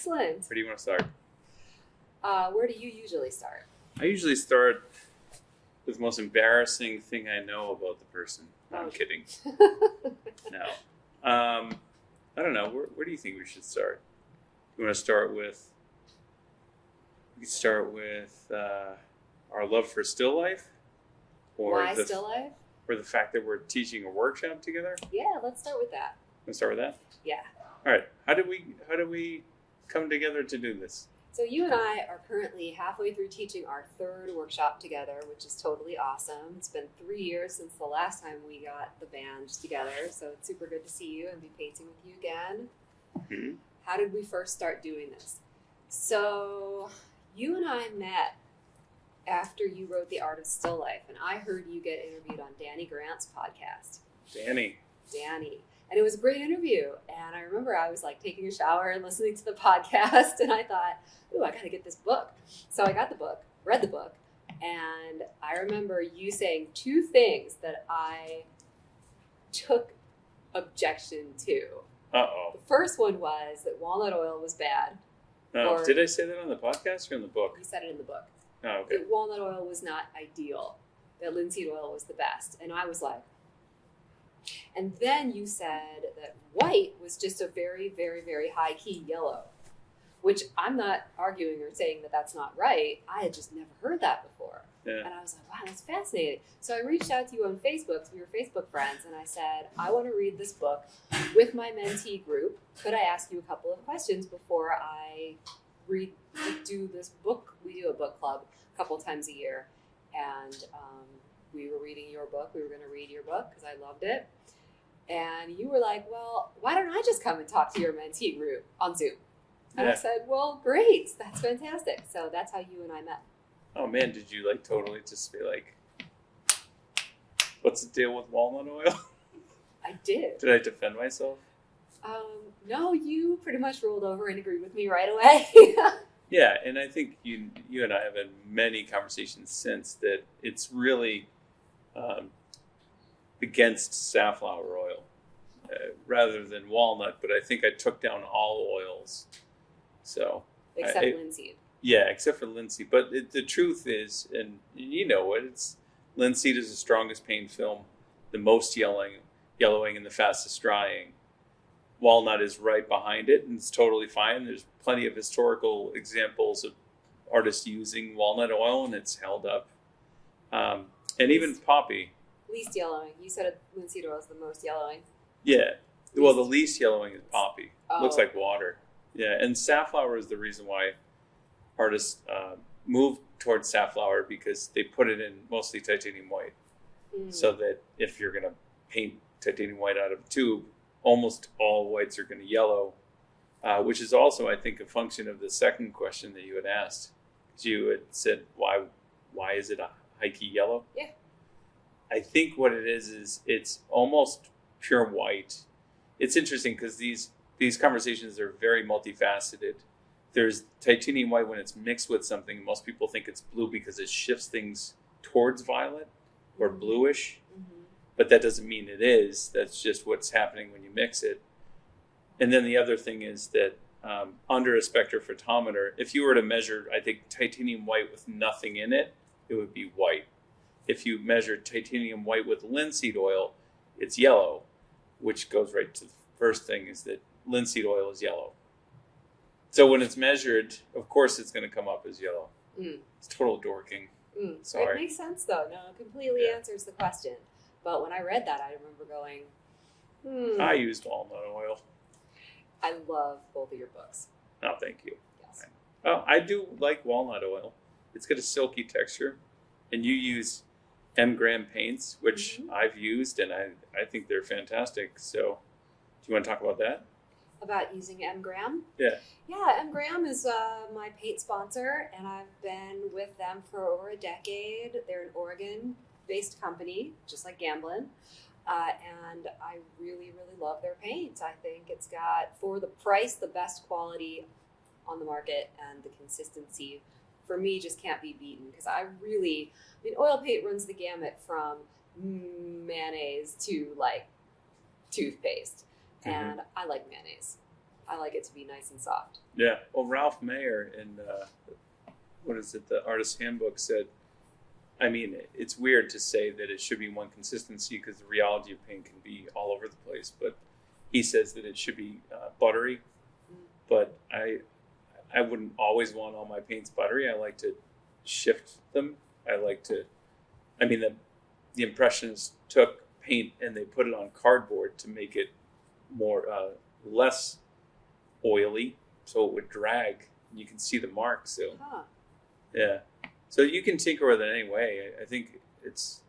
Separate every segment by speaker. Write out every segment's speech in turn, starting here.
Speaker 1: Excellent.
Speaker 2: Where do you want to start?
Speaker 1: Where do you usually start?
Speaker 2: I usually start with the most embarrassing thing I know about the person. No, I'm kidding. No. I don't know. Where do you think we should start? You want to start with... We could start with our love for still life?
Speaker 1: Why still life?
Speaker 2: Or the fact that we're teaching a workshop together?
Speaker 1: Yeah, let's start with that.
Speaker 2: Let's start with that?
Speaker 1: Yeah.
Speaker 2: All right. How did we come together to do this?
Speaker 1: So you and I are currently halfway through teaching our third workshop together, which is totally awesome. It's been 3 years since the last time we got the band together, so it's super good to see you and be painting with you again.
Speaker 2: Mm-hmm.
Speaker 1: How did we first start doing this? So you and I met after you wrote The Art of Still Life, and I heard you get interviewed on Danny Grant's podcast. Danny. And it was a great interview. And I remember I was like taking a shower and listening to the podcast, and I thought, ooh, I got to get this book. So I got the book, read the book, and I remember you saying two things that I took objection to.
Speaker 2: Uh-oh.
Speaker 1: The first one was that walnut oil was bad.
Speaker 2: Oh, did I say that on the podcast or in the book?
Speaker 1: You said it in the book.
Speaker 2: Oh, okay.
Speaker 1: That walnut oil was not ideal, that linseed oil was the best. And I was like, and then you said that white was just a very, very, very high key yellow, which I'm not arguing or saying that that's not right. I had just never heard that before.
Speaker 2: Yeah.
Speaker 1: And I was like, wow, that's fascinating. So I reached out to you on Facebook, so we were Facebook friends, and I said, I want to read this book with my mentee group. Could I ask you a couple of questions before I do this book? We do a book club a couple times a year, and we were reading your book. We were going to read your book because I loved it. And you were like, well, why don't I just come and talk to your mentee group on Zoom? And I said, well, great. That's fantastic. So that's how you and I met.
Speaker 2: Oh, man, did you totally just be like, what's the deal with walnut oil?
Speaker 1: I did.
Speaker 2: Did I defend myself?
Speaker 1: No, you pretty much rolled over and agreed with me right away.
Speaker 2: Yeah, and I think you and I have had many conversations since that it's really against safflower oil rather than walnut, but I think I took down all oils. So
Speaker 1: Except linseed.
Speaker 2: Yeah, except for linseed. But the truth is, and you know it, linseed is the strongest paint film, the most yellowing, and the fastest drying. Walnut is right behind it, and it's totally fine. There's plenty of historical examples of artists using walnut oil, and it's held up. And even poppy.
Speaker 1: Least yellowing. You said linseed oil is the most yellowing.
Speaker 2: Yeah. Well, the least yellowing is poppy.
Speaker 1: Oh.
Speaker 2: Looks like water. Yeah, and safflower is the reason why artists move towards safflower, because they put it in mostly titanium white. Mm. So that if you're going to paint titanium white out of a tube, almost all whites are going to yellow, which is also, I think, a function of the second question that you had asked. You had said, why is it a high key yellow?
Speaker 1: Yeah.
Speaker 2: I think what it is it's almost pure white. It's interesting because these conversations are very multifaceted. There's titanium white when it's mixed with something. Most people think it's blue because it shifts things towards violet or bluish. Mm-hmm. But that doesn't mean it is. That's just what's happening when you mix it. And then the other thing is that under a spectrophotometer, if you were to measure, I think, titanium white with nothing in it, it would be white. If you measure titanium white with linseed oil, it's yellow, which goes right to the first thing, is that linseed oil is yellow. So when it's measured, of course it's going to come up as yellow. Mm. It's total dorking. Sorry.
Speaker 1: It makes sense, though. No, it completely answers the question. But when I read that, I remember going,
Speaker 2: I used walnut oil.
Speaker 1: I love both of your books.
Speaker 2: Oh, thank you.
Speaker 1: Yes.
Speaker 2: Oh, I do like walnut oil. It's got a silky texture. And you use M-gram paints, which I've used, and I think they're fantastic. So do you want to talk about that?
Speaker 1: About using M-gram?
Speaker 2: Yeah.
Speaker 1: Yeah, M-gram is my paint sponsor, and I've been with them for over a decade. They're an Oregon-based company, just like Gamblin'. And I really, really love their paint. I think it's got, for the price, the best quality on the market, and the consistency, for me, just can't be beaten. Because oil paint runs the gamut from mayonnaise to, toothpaste. And I like mayonnaise. I like it to be nice and soft.
Speaker 2: Yeah. Well, Ralph Mayer in what is it? The Artist's Handbook said. I mean, it's weird to say that it should be one consistency because the rheology of paint can be all over the place. But he says that it should be buttery. But I wouldn't always want all my paints buttery. I like to shift them. The Impressionists took paint and they put it on cardboard to make it more less oily, so it would drag. You can see the marks. So, yeah. So you can tinker with it anyway. I think it's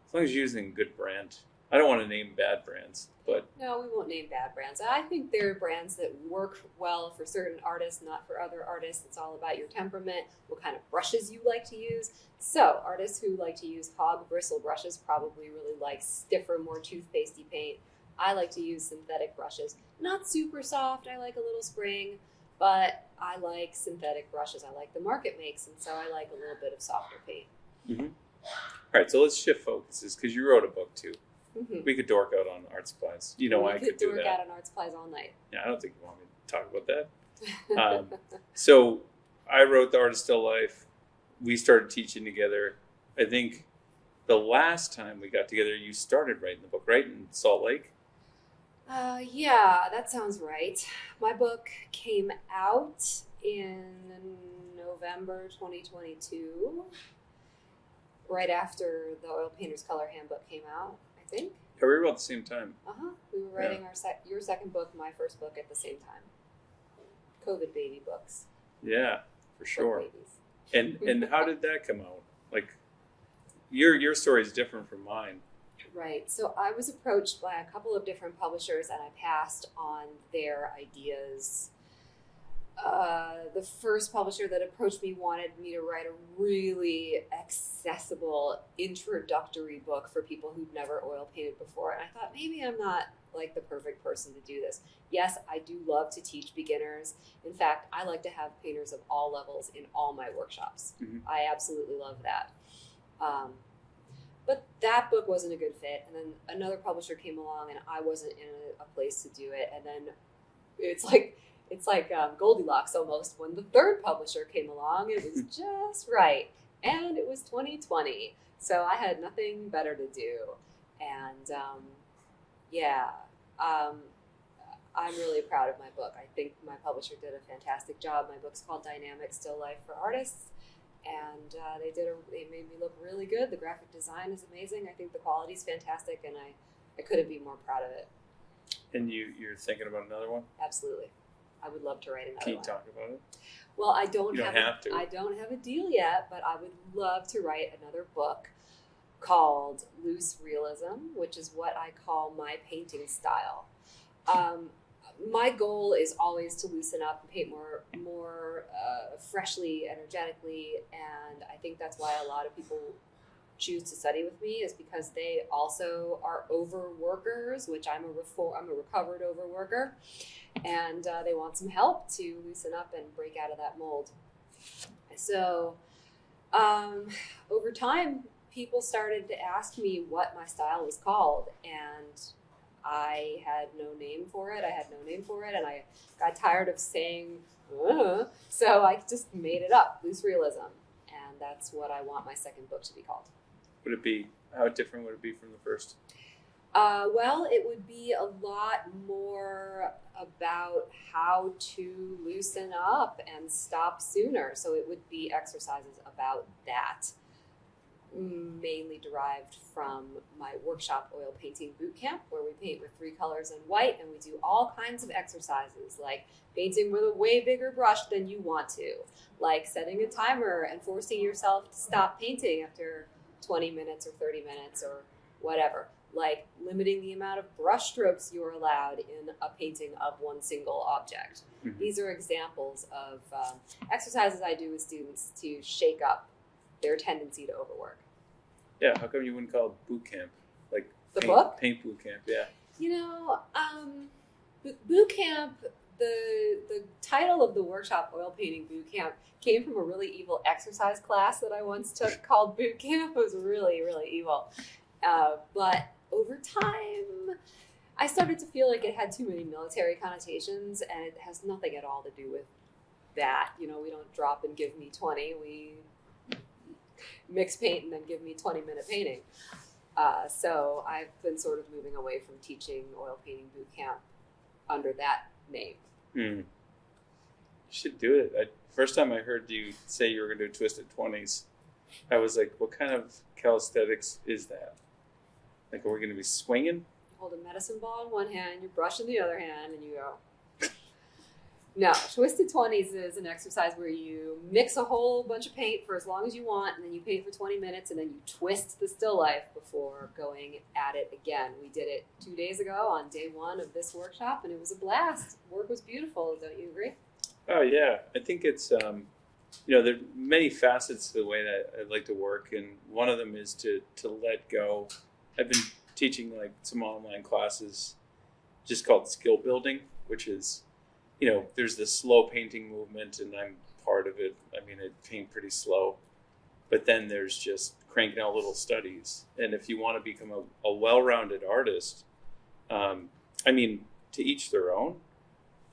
Speaker 2: as long as you're using a good brand. I don't want to name bad brands, but
Speaker 1: no, we won't name bad brands. I think there are brands that work well for certain artists, not for other artists. It's all about your temperament, what kind of brushes you like to use. So artists who like to use hog bristle brushes probably really like stiffer, more toothpastey paint. I like to use synthetic brushes. Not super soft. I like a little spring, but I like synthetic brushes. I like the market makes, and so I like a little bit of softer paint.
Speaker 2: Mm-hmm. All right, so let's shift focuses because you wrote a book too.
Speaker 1: Mm-hmm.
Speaker 2: We could dork out on art supplies. You know, I could do that.
Speaker 1: We could dork out on art supplies all night.
Speaker 2: Yeah, I don't think you want me to talk about that. So I wrote The Art of Still Life. We started teaching together. I think the last time we got together, you started writing the book, right, in Salt Lake?
Speaker 1: Yeah, that sounds right. My book came out in November 2022, right after the Oil Painter's Color Handbook came out, I think.
Speaker 2: Yeah, we were about the same time.
Speaker 1: We were writing your second book, my first book at the same time. COVID baby books.
Speaker 2: Yeah, for sure.
Speaker 1: Book babies.
Speaker 2: And how did that come out? Like, your story is different from mine.
Speaker 1: Right. So I was approached by a couple of different publishers and I passed on their ideas. The first publisher that approached me wanted me to write a really accessible introductory book for people who'd never oil painted before. And I thought maybe I'm not like the perfect person to do this. Yes, I do love to teach beginners. In fact, I like to have painters of all levels in all my workshops. Mm-hmm. I absolutely love that. But that book wasn't a good fit. And then another publisher came along and I wasn't in a place to do it. And then it's like Goldilocks almost. When the third publisher came along, it was just right. And it was 2020. So I had nothing better to do. And I'm really proud of my book. I think my publisher did a fantastic job. My book's called Dynamic Still Life for Artists. And they made me look really good. The graphic design is amazing. I think the quality is fantastic, and I couldn't be more proud of it.
Speaker 2: And you're thinking about another one?
Speaker 1: Absolutely. I would love to write another one.
Speaker 2: Can you talk about it?
Speaker 1: Well, I don't
Speaker 2: have to.
Speaker 1: I don't have a deal yet, but I would love to write another book called Loose Realism, which is what I call my painting style. My goal is always to loosen up and paint more freshly, energetically, and I think that's why a lot of people choose to study with me is because they also are overworkers, which I'm a recovered overworker, and they want some help to loosen up and break out of that mold. So over time, people started to ask me what my style was called, and I had no name for it, and I got tired of saying, so I just made it up, Loose Realism, and that's what I want my second book to be called.
Speaker 2: How different would it be from the first?
Speaker 1: Well, it would be a lot more about how to loosen up and stop sooner, so it would be exercises about that. Mainly derived from my workshop oil painting boot camp, where we paint with 3 colors and white, and we do all kinds of exercises like painting with a way bigger brush than you want to, like setting a timer and forcing yourself to stop painting after 20 minutes or 30 minutes or whatever, like limiting the amount of brush strokes you're allowed in a painting of one single object. Mm-hmm. These are examples of exercises I do with students to shake up their tendency to overwork.
Speaker 2: Yeah, how come you wouldn't call it boot camp? Like
Speaker 1: book?
Speaker 2: Paint boot camp, yeah.
Speaker 1: Boot camp, the title of the workshop, Oil Painting Boot Camp, came from a really evil exercise class that I once took called boot camp. It was really, really evil. But over time, I started to feel like it had too many military connotations, and it has nothing at all to do with that. We don't drop and give me 20. We mix paint and then give me 20-minute painting. So I've been sort of moving away from teaching oil painting boot camp under that name.
Speaker 2: You should do it. First time I heard you say you were going to do Twisted 20s, I was like, what kind of calisthenics is that? Like, are we going to be swinging?
Speaker 1: You hold a medicine ball in one hand, you brush in the other hand, and you go. No, Twisted 20s is an exercise where you mix a whole bunch of paint for as long as you want, and then you paint for 20 minutes, and then you twist the still life before going at it again. We did it 2 days ago on day 1 of this workshop, and it was a blast. Work was beautiful. Don't you agree?
Speaker 2: Oh, yeah. I think it's, there are many facets to the way that I like to work, and one of them is to let go. I've been teaching like some online classes just called skill building, which is, there's the slow painting movement, and I'm part of it. I mean, I paint pretty slow. But then there's just cranking out little studies. And if you want to become a well-rounded artist, to each their own.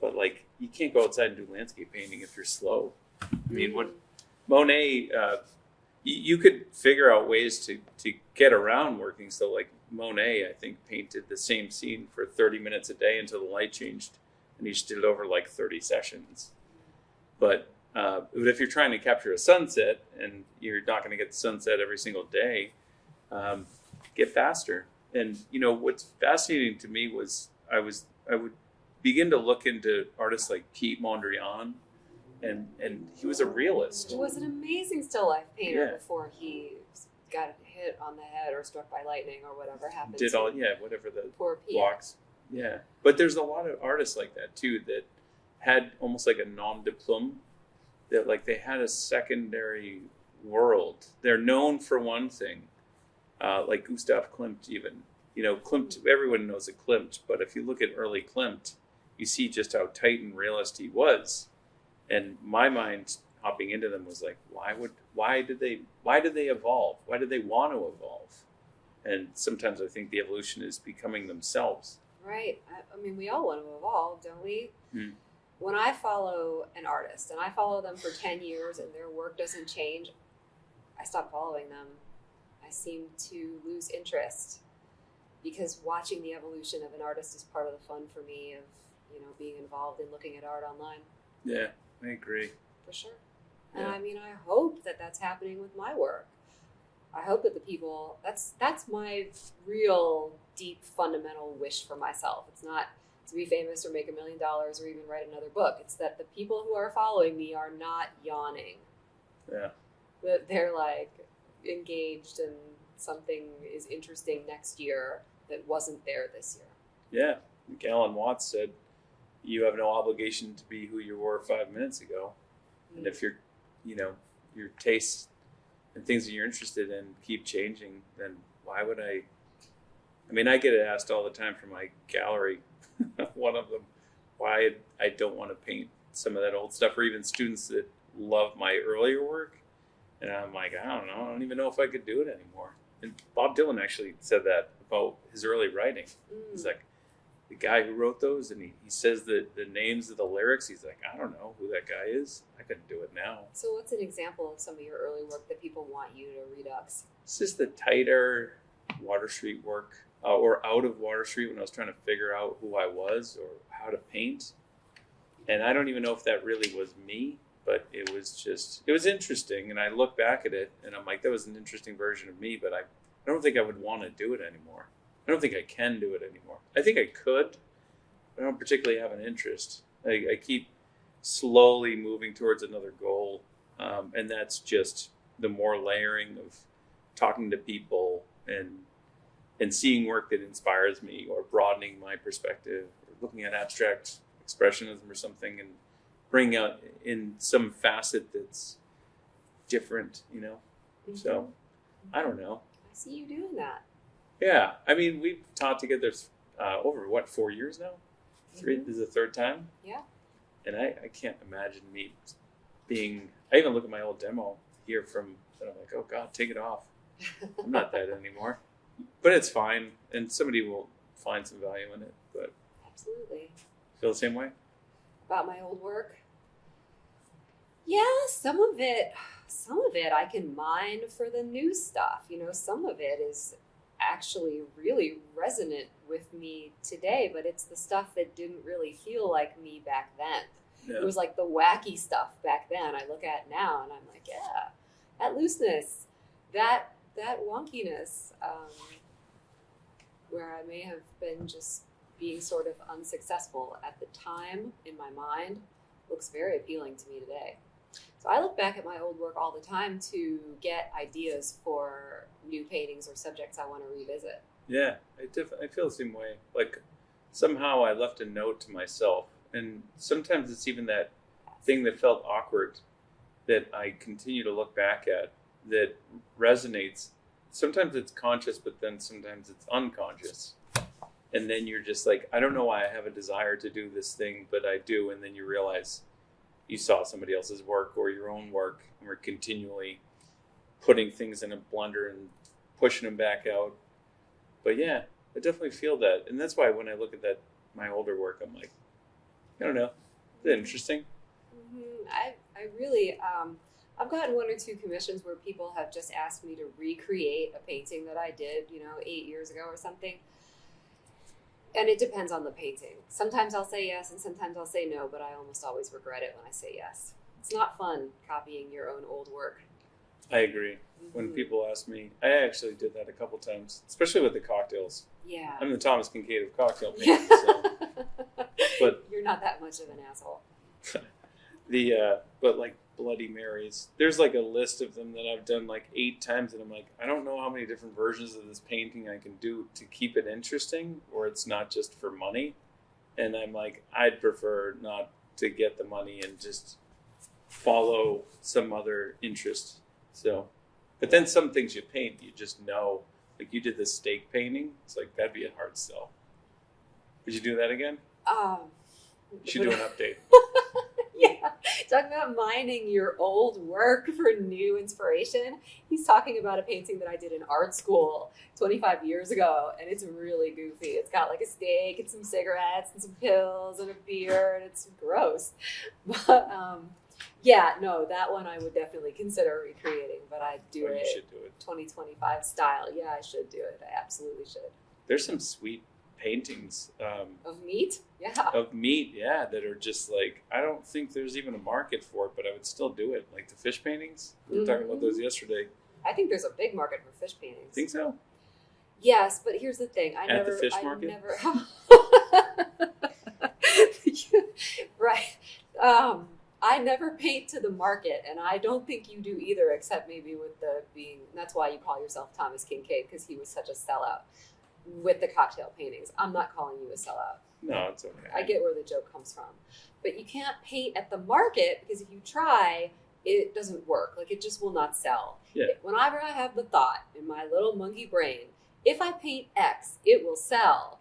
Speaker 2: But, like, you can't go outside and do landscape painting if you're slow. I mean, what Monet, you could figure out ways to get around working. So, like, Monet, I think, painted the same scene for 30 minutes a day until the light changed. And he just did it over like 30 sessions. But if you're trying to capture a sunset and you're not going to get the sunset every single day, get faster. And what's fascinating to me was I would begin to look into artists like Piet Mondrian, and he was a realist.
Speaker 1: He was an amazing still life painter
Speaker 2: Yeah.
Speaker 1: before he got hit on the head or struck by lightning or whatever happened.
Speaker 2: Whatever the
Speaker 1: poor Piet.
Speaker 2: walks. Yeah, but there's a lot of artists like that too that had almost like a nom de plume, that like they had a secondary world. They're known for one thing, like Gustav Klimt even. Klimt, everyone knows a Klimt, but if you look at early Klimt, you see just how tight and realist he was. And my mind hopping into them was like, why did they evolve? Why did they want to evolve? And sometimes I think the evolution is becoming themselves.
Speaker 1: Right. I mean, we all want to evolve, don't we?
Speaker 2: Mm.
Speaker 1: When I follow an artist and I follow them for 10 years and their work doesn't change, I stop following them. I seem to lose interest because watching the evolution of an artist is part of the fun for me of, being involved in looking at art online.
Speaker 2: Yeah, I agree.
Speaker 1: For sure. And
Speaker 2: Yeah.
Speaker 1: I hope that that's happening with my work. I hope that the people, that's my real deep fundamental wish for myself. It's not to be famous or make $1 million or even write another book. It's that the people who are following me are not yawning.
Speaker 2: Yeah.
Speaker 1: That they're like engaged and something is interesting next year that wasn't there this year.
Speaker 2: Yeah. Like Alan Watts said, you have no obligation to be who you were 5 minutes ago. And if your tastes and things that you're interested in keep changing, then why would I get it asked all the time from my gallery, one of them, why I don't want to paint some of that old stuff, or even students that love my earlier work. And I'm like, I don't know. I don't even know if I could do it anymore. And Bob Dylan actually said that about his early writing. He's like, the guy who wrote those, and he says the names of the lyrics, he's like, I don't know who that guy is. I couldn't do it now.
Speaker 1: So what's an example of some of your early work that people want you to redux?
Speaker 2: It's just the tighter Water Street work, or out of Water Street when I was trying to figure out who I was or how to paint. And I don't even know if that really was me, but it was interesting. And I look back at it and I'm like, that was an interesting version of me, but I don't think I would want to do it anymore. I don't think I can do it anymore. I think I could, but I don't particularly have an interest. I keep slowly moving towards another goal. And that's just the more layering of talking to people and seeing work that inspires me, or broadening my perspective, or looking at abstract expressionism or something and bringing out in some facet that's different,
Speaker 1: Mm-hmm.
Speaker 2: So I don't know.
Speaker 1: I see you doing that.
Speaker 2: Yeah. I mean, we've taught together over 4 years now? 3,
Speaker 1: Mhm.
Speaker 2: This is the third time.
Speaker 1: Yeah.
Speaker 2: And I can't imagine me I even look at my old demo here and I'm like, oh God, take it off. I'm not that anymore. But it's fine. And somebody will find some value in it. But
Speaker 1: Absolutely.
Speaker 2: feel the same way?
Speaker 1: About my old work? Yeah, some of it I can mine for the new stuff. Some of it is actually really resonant with me today, but it's the stuff that didn't really feel like me back then.
Speaker 2: Yeah.
Speaker 1: It was like the wacky stuff back then I look at now and I'm like, yeah, that looseness, that wonkiness, where I may have been just being sort of unsuccessful at the time in my mind, looks very appealing to me today. So I look back at my old work all the time to get ideas for new paintings or subjects I want to revisit.
Speaker 2: Yeah, I feel the same way. Like somehow I left a note to myself, and sometimes it's even that thing that felt awkward that I continue to look back at that resonates. Sometimes it's conscious, but then sometimes it's unconscious. And then you're just like, I don't know why I have a desire to do this thing, but I do. And then you realize you saw somebody else's work or your own work, and we're continually putting things in a blender and pushing them back out. But yeah, I definitely feel that. And that's why when I look at my older work, I'm like, I don't know, is that interesting?
Speaker 1: Mm-hmm. I really, I've gotten 1 or 2 commissions where people have just asked me to recreate a painting that I did, 8 years ago or something. And it depends on the painting. Sometimes I'll say yes and sometimes I'll say no, but I almost always regret it when I say yes. It's not fun copying your own old work.
Speaker 2: I agree. Mm-hmm. When people ask me, I actually did that a couple times, especially with the cocktails.
Speaker 1: Yeah.
Speaker 2: I'm the Thomas Kincaid of cocktail painting, so. But
Speaker 1: you're not that much of an asshole.
Speaker 2: But like Bloody Marys, there's like a list of them that I've done like 8 times, and I'm like, I don't know how many different versions of this painting I can do to keep it interesting, or it's not just for money. And I'm like, I'd prefer not to get the money and just follow some other interest. So, but then some things you paint, you just know, like you did this steak painting. It's like, that'd be a hard sell. Would you do that again? You should do an update.
Speaker 1: Yeah, talking about mining your old work for new inspiration. He's talking about a painting that I did in art school 25 years ago, and it's really goofy. It's got like a steak and some cigarettes and some pills and a beer, and it's gross. But yeah, no, that one I would definitely consider recreating, but I'd do it.
Speaker 2: You should do it
Speaker 1: 2025 style. Yeah, I should do it. I absolutely should.
Speaker 2: There's some sweet paintings
Speaker 1: of meat,
Speaker 2: that are just like, I don't think there's even a market for it, but I would still do it. Like the fish paintings, we were talking about those yesterday.
Speaker 1: I think there's a big market for fish paintings.
Speaker 2: Think so?
Speaker 1: Yes, but here's the thing.
Speaker 2: The fish market?
Speaker 1: Right. I never paint to the market, and I don't think you do either, except maybe with that's why you call yourself Thomas Kincaid, because he was such a sellout with the cocktail paintings. I'm not calling you a sellout.
Speaker 2: No, it's okay.
Speaker 1: I get where the joke comes from. But you can't paint at the market, because if you try, it doesn't work. Like, it just will not sell.
Speaker 2: Yeah.
Speaker 1: Whenever I have the thought in my little monkey brain, if I paint X, it will sell,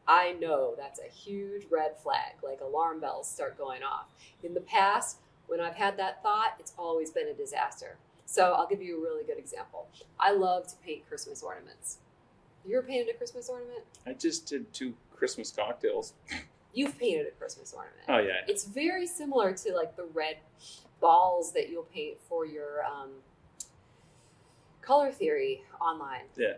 Speaker 1: I know that's a huge red flag. Like, alarm bells start going off. In the past, when I've had that thought, it's always been a disaster. So I'll give you a really good example. I love to paint Christmas ornaments. You ever painted a Christmas ornament?
Speaker 2: I just did 2 Christmas cocktails.
Speaker 1: You've painted a Christmas ornament.
Speaker 2: Oh, yeah.
Speaker 1: It's very similar to like the red balls that you'll paint for your color theory online.
Speaker 2: Yeah.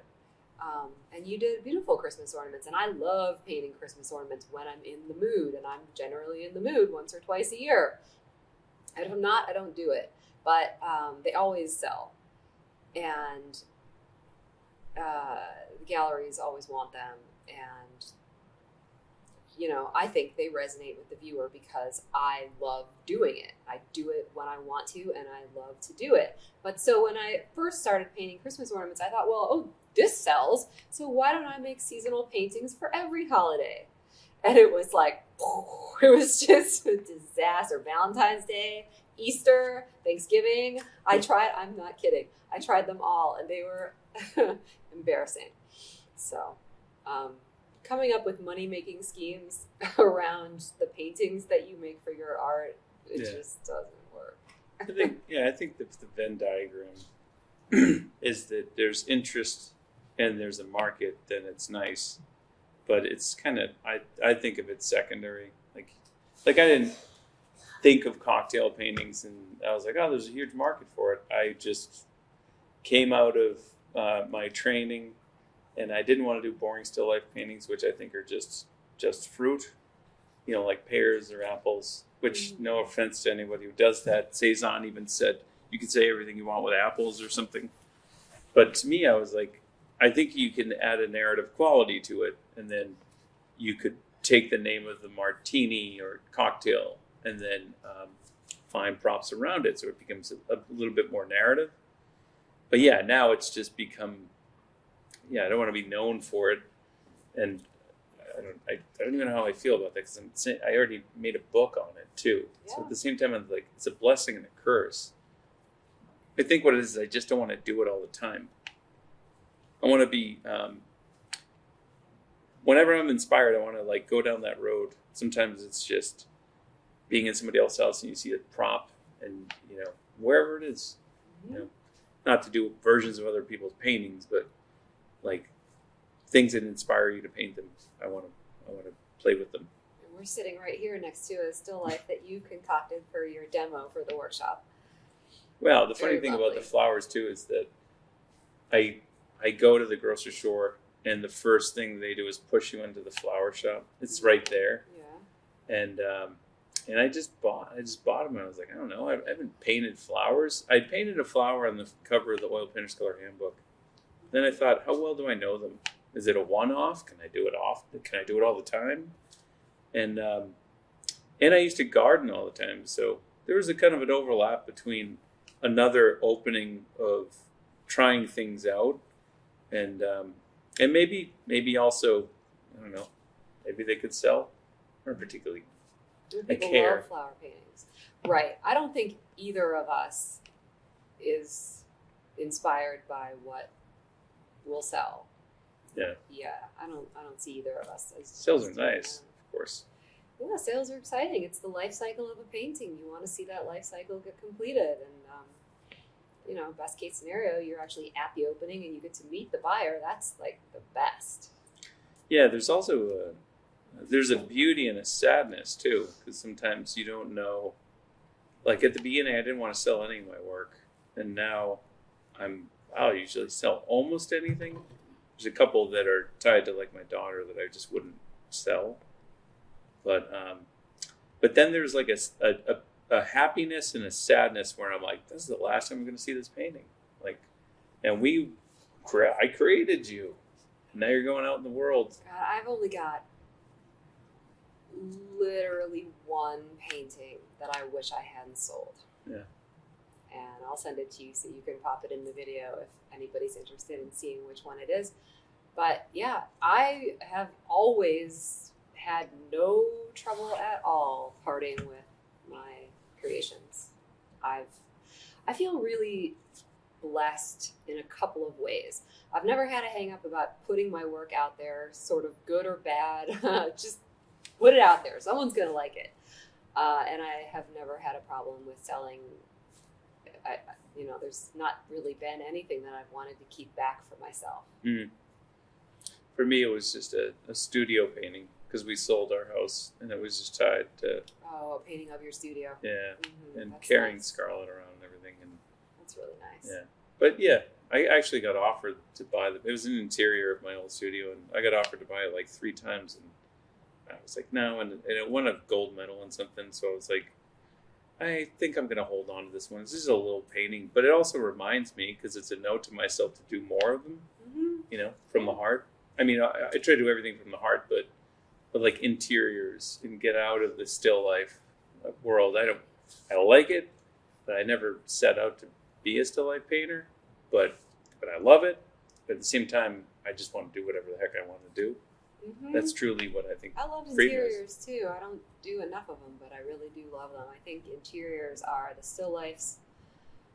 Speaker 1: And you did beautiful Christmas ornaments. And I love painting Christmas ornaments when I'm in the mood. And I'm generally in the mood once or twice a year. And if I'm not, I don't do it. But they always sell. And the galleries always want them. And, I think they resonate with the viewer because I love doing it. I do it when I want to, and I love to do it. But so when I first started painting Christmas ornaments, I thought, well, this sells, so why don't I make seasonal paintings for every holiday? And it was like, it was just a disaster. Valentine's Day, Easter, Thanksgiving. I'm not kidding. I tried them all, and they were embarrassing. So, coming up with money-making schemes around the paintings that you make for your art, just doesn't work.
Speaker 2: I think the Venn diagram is that there's interest and there's a market, then it's nice. but it's kind of I think of it secondary. Like I didn't think of cocktail paintings, and I was like, oh, there's a huge market for it. I just came out of my training, and I didn't want to do boring still life paintings, which I think are just fruit, like pears or apples. Which, no offense to anybody who does that. Cezanne even said you can say everything you want with apples or something. But to me, I was like, I think you can add a narrative quality to it, and then you could take the name of the martini or cocktail and then find props around it so it becomes a little bit more narrative. But yeah, now it's just become, I don't want to be known for it. And I don't even know how I feel about that, because I already made a book on it too. Yeah. So at the same time, I'm like, it's a blessing and a curse. I think what it is I just don't want to do it all the time. I want to be, whenever I'm inspired, I want to like go down that road. Sometimes it's just being in somebody else's house and you see a prop, and wherever it is, not to do versions of other people's paintings, but like things that inspire you to paint them. I want to play with them.
Speaker 1: And we're sitting right here next to a still life that you concocted for your demo for the workshop.
Speaker 2: Well, the funny thing about the flowers too is that I go to the grocery store, and the first thing they do is push you into the flower shop. It's right there. Yeah. And I just bought them. I was like, I don't know. I haven't painted flowers. I painted a flower on the cover of the Oil Painter's Color Handbook. Then I thought, how well do I know them? Is it a one-off? Can I do it often? Can I do it all the time? And I used to garden all the time, so there was a kind of an overlap between another opening of trying things out, and maybe also, I don't know, maybe they could sell, or particularly.
Speaker 1: People love flower paintings, right? I don't think either of us is inspired by what will sell. Yeah, I don't see either of us as
Speaker 2: sales are nice, of course.
Speaker 1: Yeah, sales are exciting. It's the life cycle of a painting. You want to see that life cycle get completed, and best case scenario, you're actually at the opening and you get to meet the buyer. That's like the best.
Speaker 2: Yeah, there's also there's a beauty and a sadness too, because sometimes you don't know. Like at the beginning, I didn't want to sell any of my work, and now I'll usually sell almost anything. There's a couple that are tied to like my daughter that I just wouldn't sell, but then there's like a happiness and a sadness where I'm like, this is the last time I'm going to see this painting, like, and I created you, and now you're going out in the world.
Speaker 1: God, I've only got literally one painting that I wish I hadn't sold.
Speaker 2: Yeah.
Speaker 1: And I'll send it to you so you can pop it in the video if anybody's interested in seeing which one it is. But yeah, I have always had no trouble at all parting with my creations. I feel really blessed in a couple of ways. I've never had a hang up about putting my work out there, sort of good or bad. Just put it out there. Someone's going to like it. And I have never had a problem with selling. There's not really been anything that I've wanted to keep back for myself. Mm.
Speaker 2: For me, it was just a studio painting, because we sold our house, and it was just tied to...
Speaker 1: Oh, a painting of your studio.
Speaker 2: Yeah, and that's carrying nice. Scarlett around and everything. And
Speaker 1: that's really nice.
Speaker 2: Yeah, but yeah, I actually got offered to buy it was an interior of my old studio, and I got offered to buy it like 3 times, and I was like, no, and it won a gold medal and something, so I was like, I think I'm going to hold on to this one. This is a little painting, but it also reminds me, because it's a note to myself to do more of them, from the heart. I mean, I try to do everything from the heart, but like interiors, and get out of the still life world. I don't like it, but I never set out to be a still life painter, but I love it. But at the same time, I just want to do whatever the heck I want to do. Mm-hmm. That's truly what I think.
Speaker 1: I love interiors too. I don't do enough of them, but I really do love them. I think interiors are the still lifes.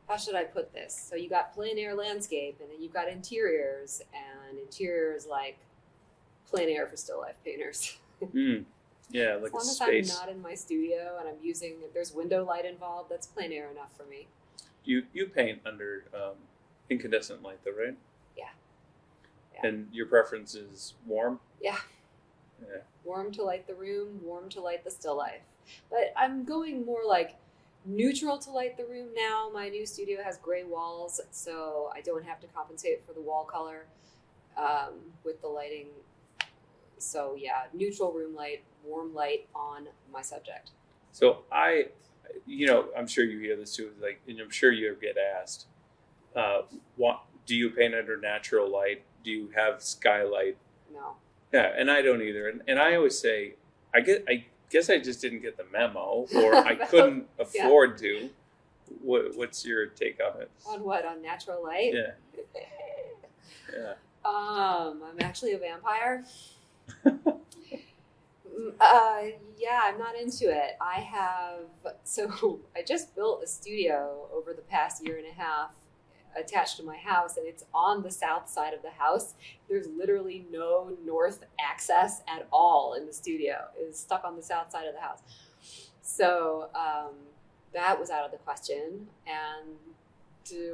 Speaker 1: How should I put this? So you got plein air landscape, and then you've got interiors, and interiors like plein air for still life painters.
Speaker 2: Yeah, like
Speaker 1: as
Speaker 2: a space.
Speaker 1: long as I'm not in my studio and if there's window light involved, that's plein air enough for me.
Speaker 2: You paint under incandescent light though, right?
Speaker 1: Yeah.
Speaker 2: And your preference is warm?
Speaker 1: Yeah.
Speaker 2: Yeah.
Speaker 1: Warm to light the room, warm to light the still life. But I'm going more like neutral to light the room now. My new studio has gray walls, so I don't have to compensate for the wall color with the lighting. So yeah, neutral room light, warm light on my subject.
Speaker 2: So I'm sure you hear this too, like, and I'm sure you get asked, what do you paint under natural light? Do you have skylight?
Speaker 1: No.
Speaker 2: Yeah, and I don't either. And I always say, I guess I just didn't get the memo, or I couldn't afford to. What's your take on it?
Speaker 1: On what? On natural light?
Speaker 2: Yeah. Yeah.
Speaker 1: I'm actually a vampire. Yeah, I'm not into it. I just built a studio over the past year and a half attached to my house, and it's on the south side of the house. There's literally no north access at all in the studio. It's stuck on the south side of the house. So that was out of the question, and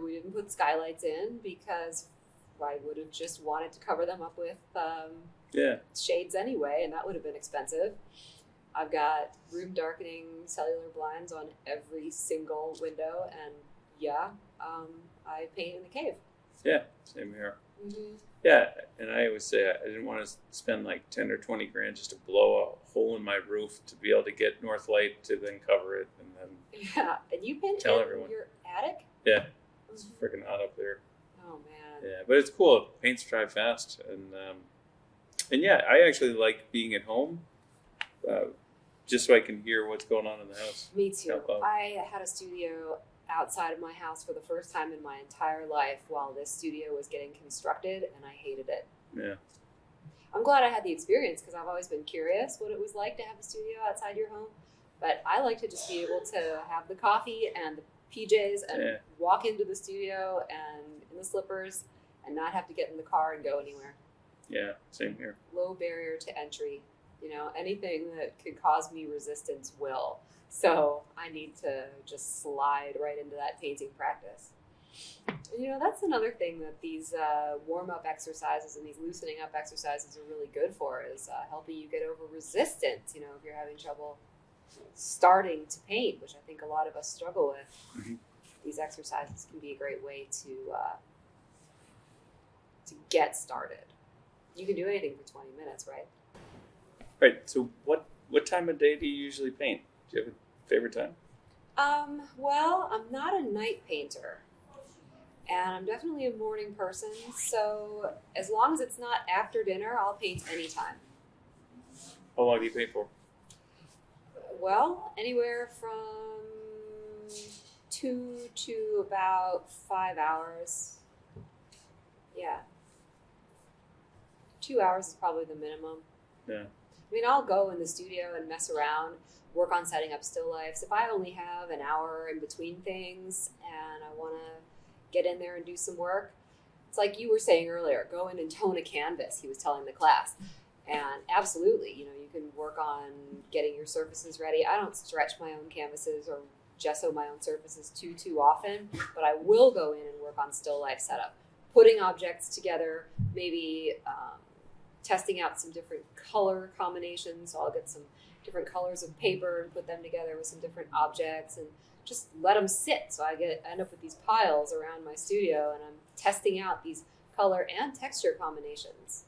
Speaker 1: we didn't put skylights in because I would have just wanted to cover them up with shades anyway, and that would have been expensive. I've got room darkening cellular blinds on every single window, and I paint in the cave.
Speaker 2: Yeah, same here.
Speaker 1: Mm-hmm.
Speaker 2: Yeah, and I always say I didn't want to spend like 10 or 20 grand just to blow a hole in my roof to be able to get north light to then cover it and then
Speaker 1: and you paint
Speaker 2: tell
Speaker 1: in
Speaker 2: everyone.
Speaker 1: Your attic?
Speaker 2: Yeah, it's freaking hot up there.
Speaker 1: Oh man.
Speaker 2: Yeah, but it's cool. Paints dry fast, and yeah, I actually like being at home, just so I can hear what's going on in the house.
Speaker 1: Me too. I had a studio outside of my house for the first time in my entire life while this studio was getting constructed, and I hated it.
Speaker 2: Yeah.
Speaker 1: I'm glad I had the experience because I've always been curious what it was like to have a studio outside your home. But I like to just be able to have the coffee and the PJs and walk into the studio and in the slippers and not have to get in the car and go anywhere.
Speaker 2: Yeah, same here.
Speaker 1: Low barrier to entry. Anything that could cause me resistance will. So I need to just slide right into that painting practice. And, that's another thing that these warm-up exercises and these loosening up exercises are really good for is helping you get over resistance, if you're having trouble starting to paint, which I think a lot of us struggle with. Mm-hmm. These exercises can be a great way to get started. You can do anything for 20 minutes, right?
Speaker 2: Right. So what time of day do you usually paint? Do you have a favorite time?
Speaker 1: Well, I'm not a night painter, and I'm definitely a morning person. So as long as it's not after dinner, I'll paint anytime.
Speaker 2: How long do you paint for?
Speaker 1: Well, anywhere from 2 to about 5 hours. Yeah. 2 hours is probably the minimum.
Speaker 2: Yeah.
Speaker 1: I mean, I'll go in the studio and mess around, work on setting up still lifes. If I only have an hour in between things and I want to get in there and do some work, it's like you were saying earlier, go in and tone a canvas, he was telling the class. And absolutely, you can work on getting your surfaces ready. I don't stretch my own canvases or gesso my own surfaces too often, but I will go in and work on still life setup, putting objects together, maybe testing out some different color combinations. So I'll get some different colors of paper and put them together with some different objects and just let them sit. So I end up with these piles around my studio, and I'm testing out these color and texture combinations.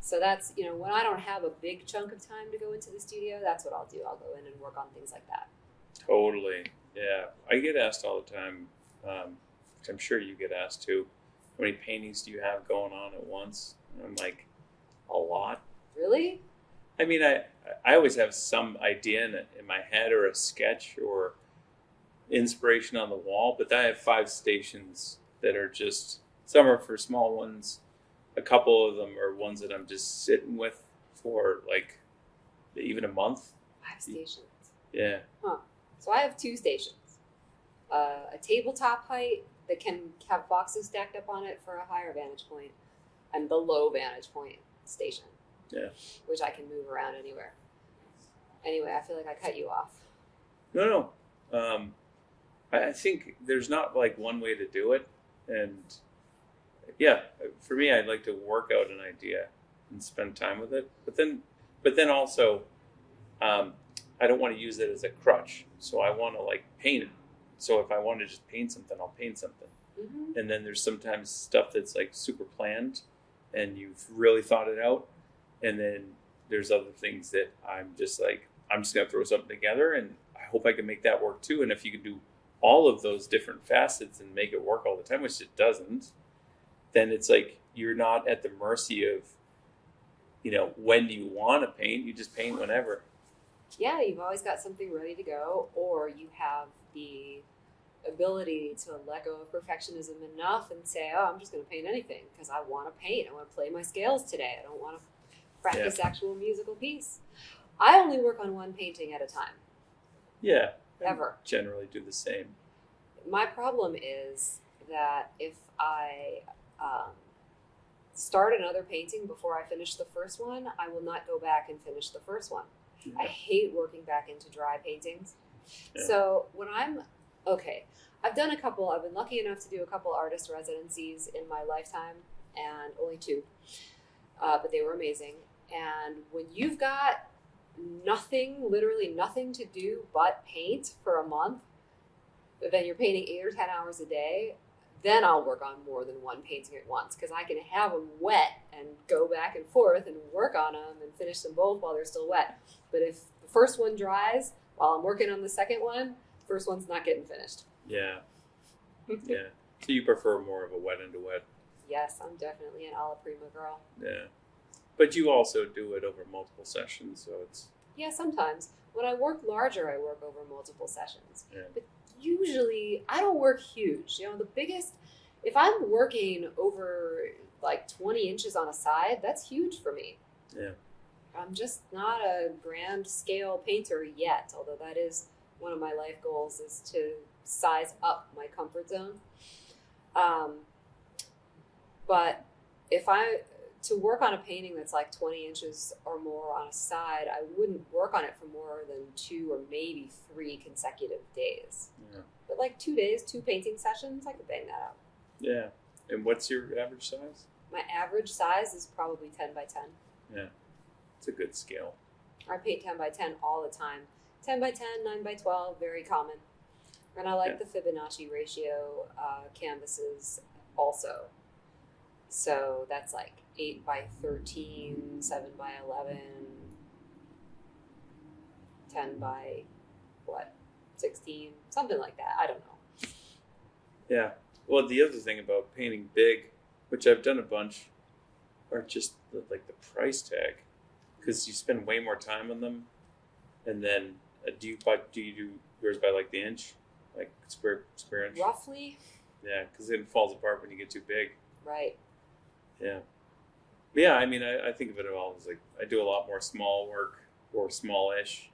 Speaker 1: So that's, when I don't have a big chunk of time to go into the studio, that's what I'll do. I'll go in and work on things like that.
Speaker 2: Totally. Yeah. I get asked all the time, which I'm sure you get asked too, how many paintings do you have going on at once? And I'm like, a lot.
Speaker 1: Really?
Speaker 2: I mean, I always have some idea in my head or a sketch or inspiration on the wall, but I have 5 stations that are just, some are for small ones. A couple of them are ones that I'm just sitting with for like even a month.
Speaker 1: 5 stations.
Speaker 2: Yeah.
Speaker 1: Huh. So I have 2 stations. A tabletop height that can have boxes stacked up on it for a higher vantage point, and the low vantage point station.
Speaker 2: Yeah.
Speaker 1: Which I can move around anywhere. Anyway, I feel like I cut you off.
Speaker 2: No. I think there's not like one way to do it, and yeah, for me, I'd like to work out an idea and spend time with it. But then But then also, I don't want to use it as a crutch. So I want to like paint it. So if I want to just paint something, I'll paint something.
Speaker 1: Mm-hmm.
Speaker 2: And then there's sometimes stuff that's like super planned and you've really thought it out. And then there's other things that I'm just going to throw something together and I hope I can make that work too. And if you can do all of those different facets and make it work all the time, which it doesn't, then it's like you're not at the mercy of, when you want to paint, you just paint whenever.
Speaker 1: Yeah, you've always got something ready to go, or you have the ability to let go of perfectionism enough and say, oh, I'm just going to paint anything because I want to paint. I want to play my scales today. I don't want to practice actual musical piece. I only work on one painting at a time.
Speaker 2: Yeah.
Speaker 1: Ever.
Speaker 2: I generally do the same.
Speaker 1: My problem is that if I start another painting before I finish the first one, I will not go back and finish the first one.
Speaker 2: Yeah.
Speaker 1: I hate working back into dry paintings.
Speaker 2: Yeah.
Speaker 1: So when I've been lucky enough to do a couple artist residencies in my lifetime, and only 2, but they were amazing. And when you've got literally nothing to do but paint for a month, but then you're painting 8 or 10 hours a day, then I'll work on more than one painting at once because I can have them wet and go back and forth and work on them and finish them both while they're still wet. But if the first one dries while I'm working on the second one, the first one's not getting finished.
Speaker 2: Yeah. Yeah. So you prefer more of a wet into wet?
Speaker 1: Yes, I'm definitely an alla prima girl.
Speaker 2: Yeah. But you also do it over multiple sessions, so it's...
Speaker 1: Yeah, sometimes. When I work larger, I work over multiple sessions.
Speaker 2: Yeah.
Speaker 1: But usually, I don't work huge. If I'm working over like 20 inches on a side, that's huge for me.
Speaker 2: Yeah.
Speaker 1: I'm just not a grand scale painter yet, although that is one of my life goals, is to size up my comfort zone. But to work on a painting that's like 20 inches or more on a side, I wouldn't work on it for more than 2 or maybe 3 consecutive days.
Speaker 2: Yeah.
Speaker 1: But like 2 days, 2 painting sessions, I could bang that out.
Speaker 2: Yeah. And what's your average size?
Speaker 1: My average size is probably 10 by 10.
Speaker 2: Yeah. It's a good scale.
Speaker 1: I paint 10 by 10 all the time. 10 by 10, 9 by 12, very common. And I like the Fibonacci ratio canvases also. So that's like 8 by 13, 7 by 11, 10 by 16, something like that. I don't know.
Speaker 2: Yeah. Well, the other thing about painting big, which I've done a bunch, are just the price tag, because you spend way more time on them. And then do you do yours by like the inch, like square inch?
Speaker 1: Roughly.
Speaker 2: Yeah, because then it falls apart when you get too big.
Speaker 1: Right.
Speaker 2: Yeah. But yeah, I mean, I think of it all as like I do a lot more small work or smallish,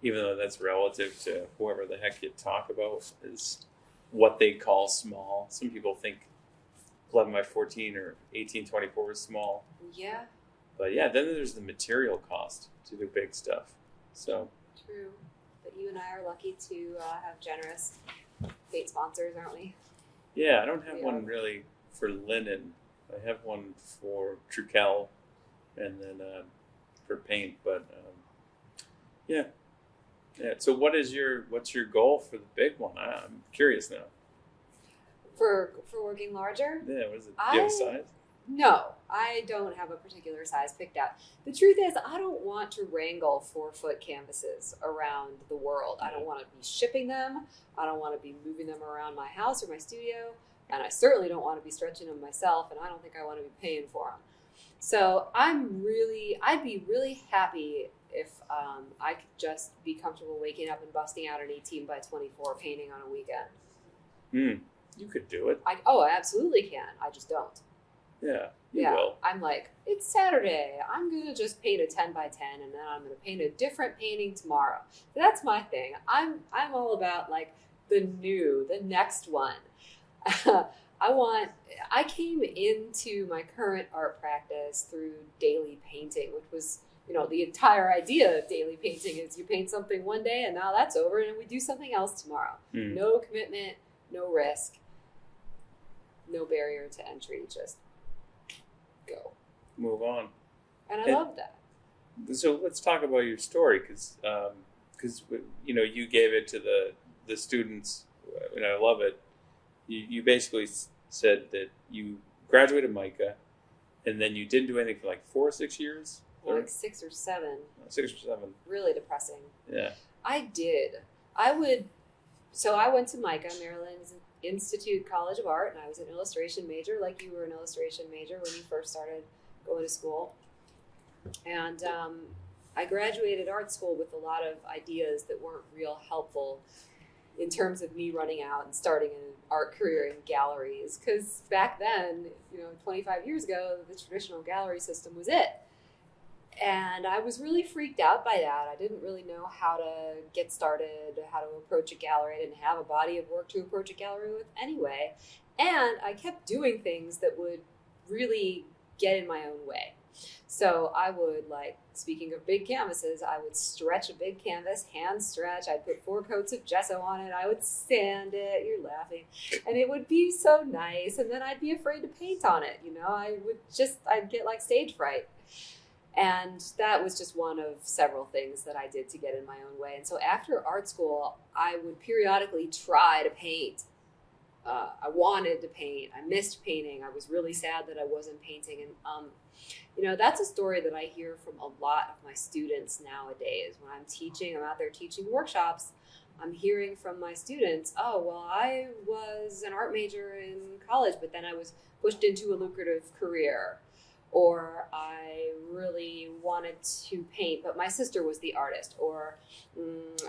Speaker 2: even though that's relative to whoever the heck you talk about is what they call small. Some people think 11 by 14 or 1824 is small.
Speaker 1: Yeah.
Speaker 2: But yeah, then there's the material cost to do big stuff. So
Speaker 1: True. But you and I are lucky to have generous paint sponsors, aren't we?
Speaker 2: yeah, I don't have one really for linen. I have one for Trucal and then for paint. But yeah. So what's your goal for the big one? I'm curious now.
Speaker 1: For working larger?
Speaker 2: Yeah, what is it? Do you have a size?
Speaker 1: No, I don't have a particular size picked out. The truth is, I don't want to wrangle 4-foot canvases around the world. I don't want to be shipping them. I don't want to be moving them around my house or my studio. And I certainly don't want to be stretching them myself. And I don't think I want to be paying for them. So I'd be really happy if I could just be comfortable waking up and busting out an 18 by 24 painting on a weekend.
Speaker 2: You could do it.
Speaker 1: I absolutely can. I just don't.
Speaker 2: Yeah, you will.
Speaker 1: I'm like, it's Saturday. I'm going to just paint a 10 by 10 and then I'm going to paint a different painting tomorrow. That's my thing. I'm all about like the next one. I came into my current art practice through daily painting, which was, the entire idea of daily painting is you paint something one day and now that's over and we do something else tomorrow. No commitment, no risk, no barrier to entry, just go.
Speaker 2: Move on.
Speaker 1: And I love that.
Speaker 2: So let's talk about your story, because you gave it to the students, and I love it. You basically said that you graduated MICA, and then you didn't do anything for like 4 or 6 years?
Speaker 1: Like 6 or 7.
Speaker 2: 6 or 7.
Speaker 1: Really depressing.
Speaker 2: Yeah.
Speaker 1: I did. So I went to MICA, Maryland Institute College of Art, and I was an illustration major, like you were an illustration major when you first started going to school. And I graduated art school with a lot of ideas that weren't real helpful in terms of me running out and starting an art career in galleries. Because back then, 25 years ago, the traditional gallery system was it. And I was really freaked out by that. I didn't really know how to get started, how to approach a gallery. I didn't have a body of work to approach a gallery with anyway. And I kept doing things that would really get in my own way. So I would, speaking of big canvases, I would stretch a big canvas, hand stretch. I'd put 4 coats of gesso on it. I would sand it. You're laughing. And it would be so nice. And then I'd be afraid to paint on it. I'd get stage fright. And that was just one of several things that I did to get in my own way. And so after art school, I would periodically try to paint. I wanted to paint. I missed painting. I was really sad that I wasn't painting. And, that's a story that I hear from a lot of my students nowadays. When I'm teaching, I'm out there teaching workshops, I'm hearing from my students, oh, well, I was an art major in college, but then I was pushed into a lucrative career. Or I really wanted to paint, but my sister was the artist. Or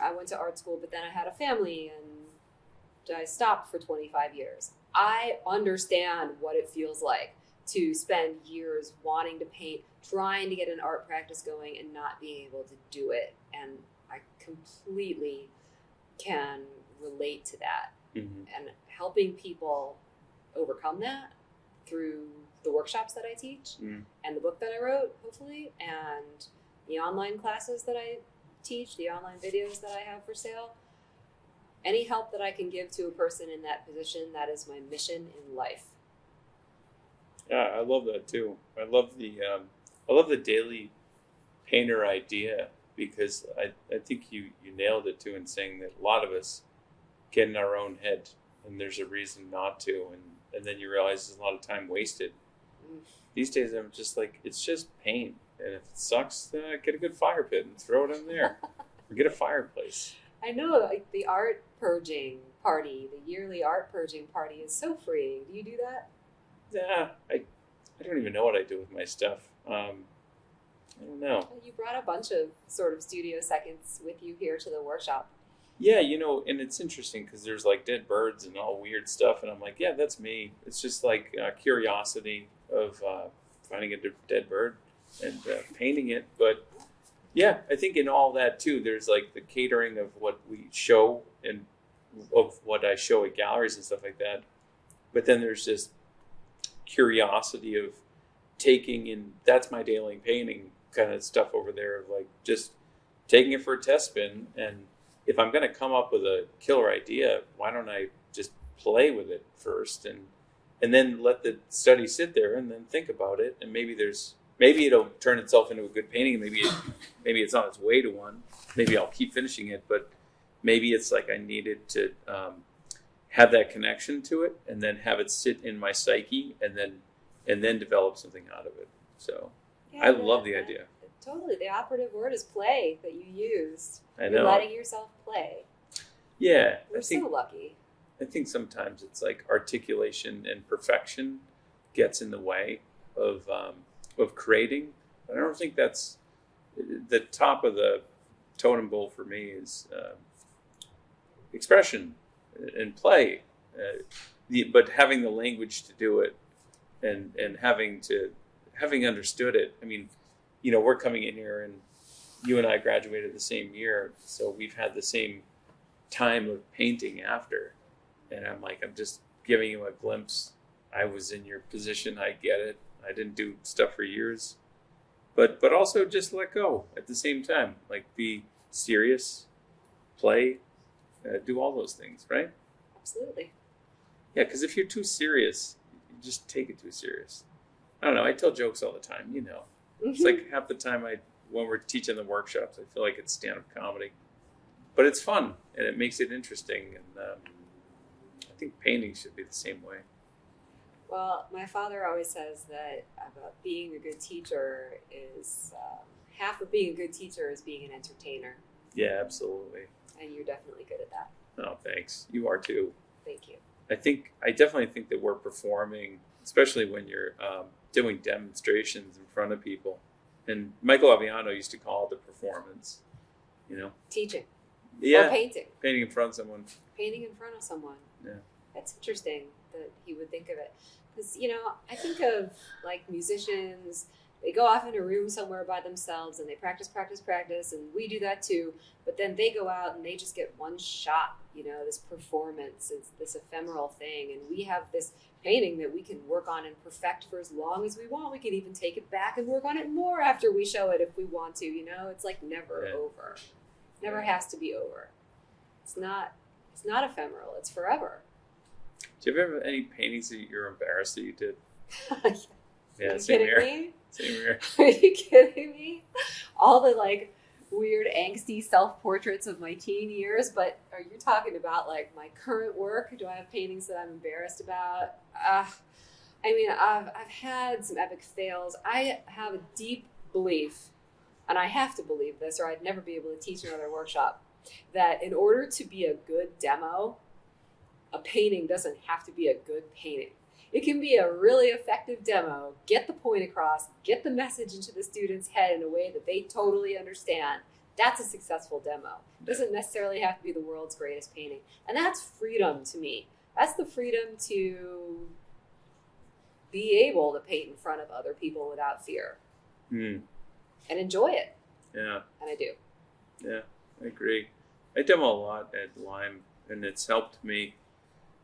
Speaker 1: I went to art school, but then I had a family and I stopped for 25 years. I understand what it feels like to spend years wanting to paint, trying to get an art practice going and not being able to do it. And I completely can relate to that. Mm-hmm. And helping people overcome that through the workshops that I teach and the book that I wrote, hopefully, and the online classes that I teach, the online videos that I have for sale. Any help that I can give to a person in that position, that is my mission in life.
Speaker 2: Yeah, I love that too. I love the daily painter idea, because I think you nailed it too in saying that a lot of us get in our own head and there's a reason not to, and then you realize there's a lot of time wasted. These days I'm just like, it's just paint, and if it sucks, get a good fire pit and throw it in there, or get a fireplace.
Speaker 1: I know, the art purging party, the yearly art purging party is so freeing. Do you do that?
Speaker 2: Yeah, I don't even know what I do with my stuff. I don't know.
Speaker 1: You brought a bunch of sort of studio seconds with you here to the workshop.
Speaker 2: Yeah, and it's interesting because there's dead birds and all weird stuff, and I'm like, yeah, that's me. It's just curiosity of finding a dead bird and painting it. But yeah, I think in all that too, there's the catering of what we show and of what I show at galleries and stuff like that. But then there's just curiosity of taking in, that's my daily painting kind of stuff over there, of just taking it for a test spin. And if I'm going to come up with a killer idea, why don't I just play with it first and then let the study sit there and then think about it, and maybe it'll turn itself into a good painting. Maybe it's on its way to one. Maybe I'll keep finishing it, but maybe it's I needed to have that connection to it, and then have it sit in my psyche, and then develop something out of it. So yeah, I love the idea.
Speaker 1: Totally, the operative word is play that you used.
Speaker 2: I know.
Speaker 1: You're letting yourself play.
Speaker 2: Yeah,
Speaker 1: we're so lucky.
Speaker 2: I think sometimes it's articulation and perfection gets in the way of creating. But I don't think that's the top of the totem pole for me. Is expression and play, but having the language to do it, and having understood it. I mean, we're coming in here, and you and I graduated the same year, so we've had the same time of painting after. And I'm just giving you a glimpse. I was in your position. I get it. I didn't do stuff for years, but also just let go at the same time. Be serious, play, do all those things, right?
Speaker 1: Absolutely.
Speaker 2: Yeah, because if you're too serious, you just take it too serious. I don't know. I tell jokes all the time. It's half the time I when we're teaching the workshops. I feel like it's stand-up comedy, but it's fun and it makes it interesting. And I think painting should be the same way.
Speaker 1: Well, my father always says that about being a good teacher is half of being a good teacher is being an entertainer.
Speaker 2: Yeah, absolutely.
Speaker 1: And you're definitely good at that.
Speaker 2: Oh, thanks. You are too.
Speaker 1: Thank you.
Speaker 2: I definitely think that we're performing, especially when you're doing demonstrations in front of people. And Michael Aviano used to call it the performance, you know?
Speaker 1: Teaching.
Speaker 2: Yeah.
Speaker 1: Or painting.
Speaker 2: Painting in front of someone.
Speaker 1: Painting in front of someone.
Speaker 2: Yeah.
Speaker 1: That's interesting that he would think of it. Because, I think of like musicians, they go off in a room somewhere by themselves and they practice, and we do that too. But then they go out and they just get one shot, this performance, it's this ephemeral thing. And we have this painting that we can work on and perfect for as long as we want. We can even take it back and work on it more after we show it if we want to, It's like never over. Never has to be over. It's not ephemeral, it's forever.
Speaker 2: Do you ever have any paintings that you're embarrassed that you did? Yeah,
Speaker 1: Are you
Speaker 2: same
Speaker 1: kidding
Speaker 2: here.
Speaker 1: me?
Speaker 2: Same here.
Speaker 1: Are you kidding me? All the like weird angsty self-portraits of my teen years, but are you talking about like my current work? Do I have paintings that I'm embarrassed about? I've had some epic fails. I have a deep belief, and I have to believe this or I'd never be able to teach another workshop, that in order to be a good demo, a painting doesn't have to be a good painting. It can be a really effective demo, get the point across, get the message into the student's head in a way that they totally understand. That's a successful demo. It doesn't necessarily have to be the world's greatest painting. And that's freedom to me. That's the freedom to be able to paint in front of other people without fear. And enjoy it.
Speaker 2: Yeah.
Speaker 1: And I do.
Speaker 2: Yeah, I agree. I demo a lot at Lyme, and it's helped me.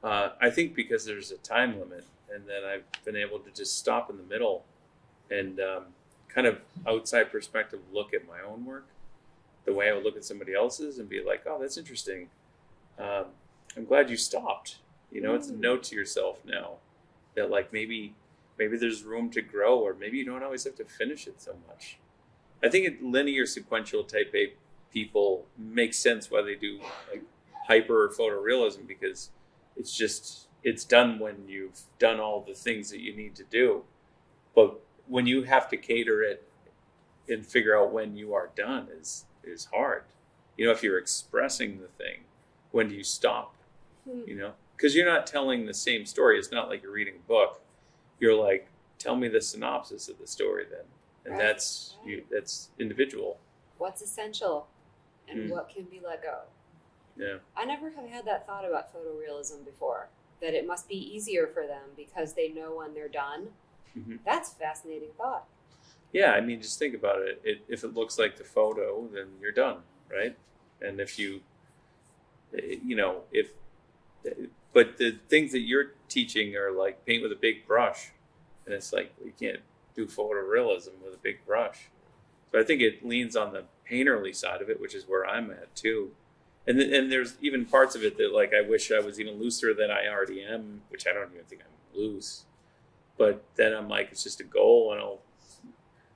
Speaker 2: I think because there's a time limit, and then I've been able to just stop in the middle and kind of outside perspective look at my own work the way I would look at somebody else's and be like, oh, that's interesting. I'm glad you stopped. It's a note to yourself now that like maybe there's room to grow, or maybe you don't always have to finish it so much. I think linear sequential type A people make sense why they do like hyper or photorealism, because it's done when you've done all the things that you need to do. But when you have to cater it and figure out when you are done is hard. If you're expressing the thing, when do you stop? Because you're not telling the same story. It's not like you're reading a book. You're like, tell me the synopsis of the story then. And that's individual. What's
Speaker 1: essential and what can be let go?
Speaker 2: Yeah.
Speaker 1: I never have had that thought about photorealism before, that it must be easier for them because they know when they're done. Mm-hmm. That's a fascinating thought.
Speaker 2: Yeah, just think about it. If it looks like the photo, then you're done, right? And if but the things that you're teaching are like paint with a big brush, and it's like you can't do photorealism with a big brush. So I think it leans on the painterly side of it, which is where I'm at too. And there's even parts of it that like I wish I was even looser than I already am, which I don't even think I'm loose. But then I'm like, it's just a goal, and I'll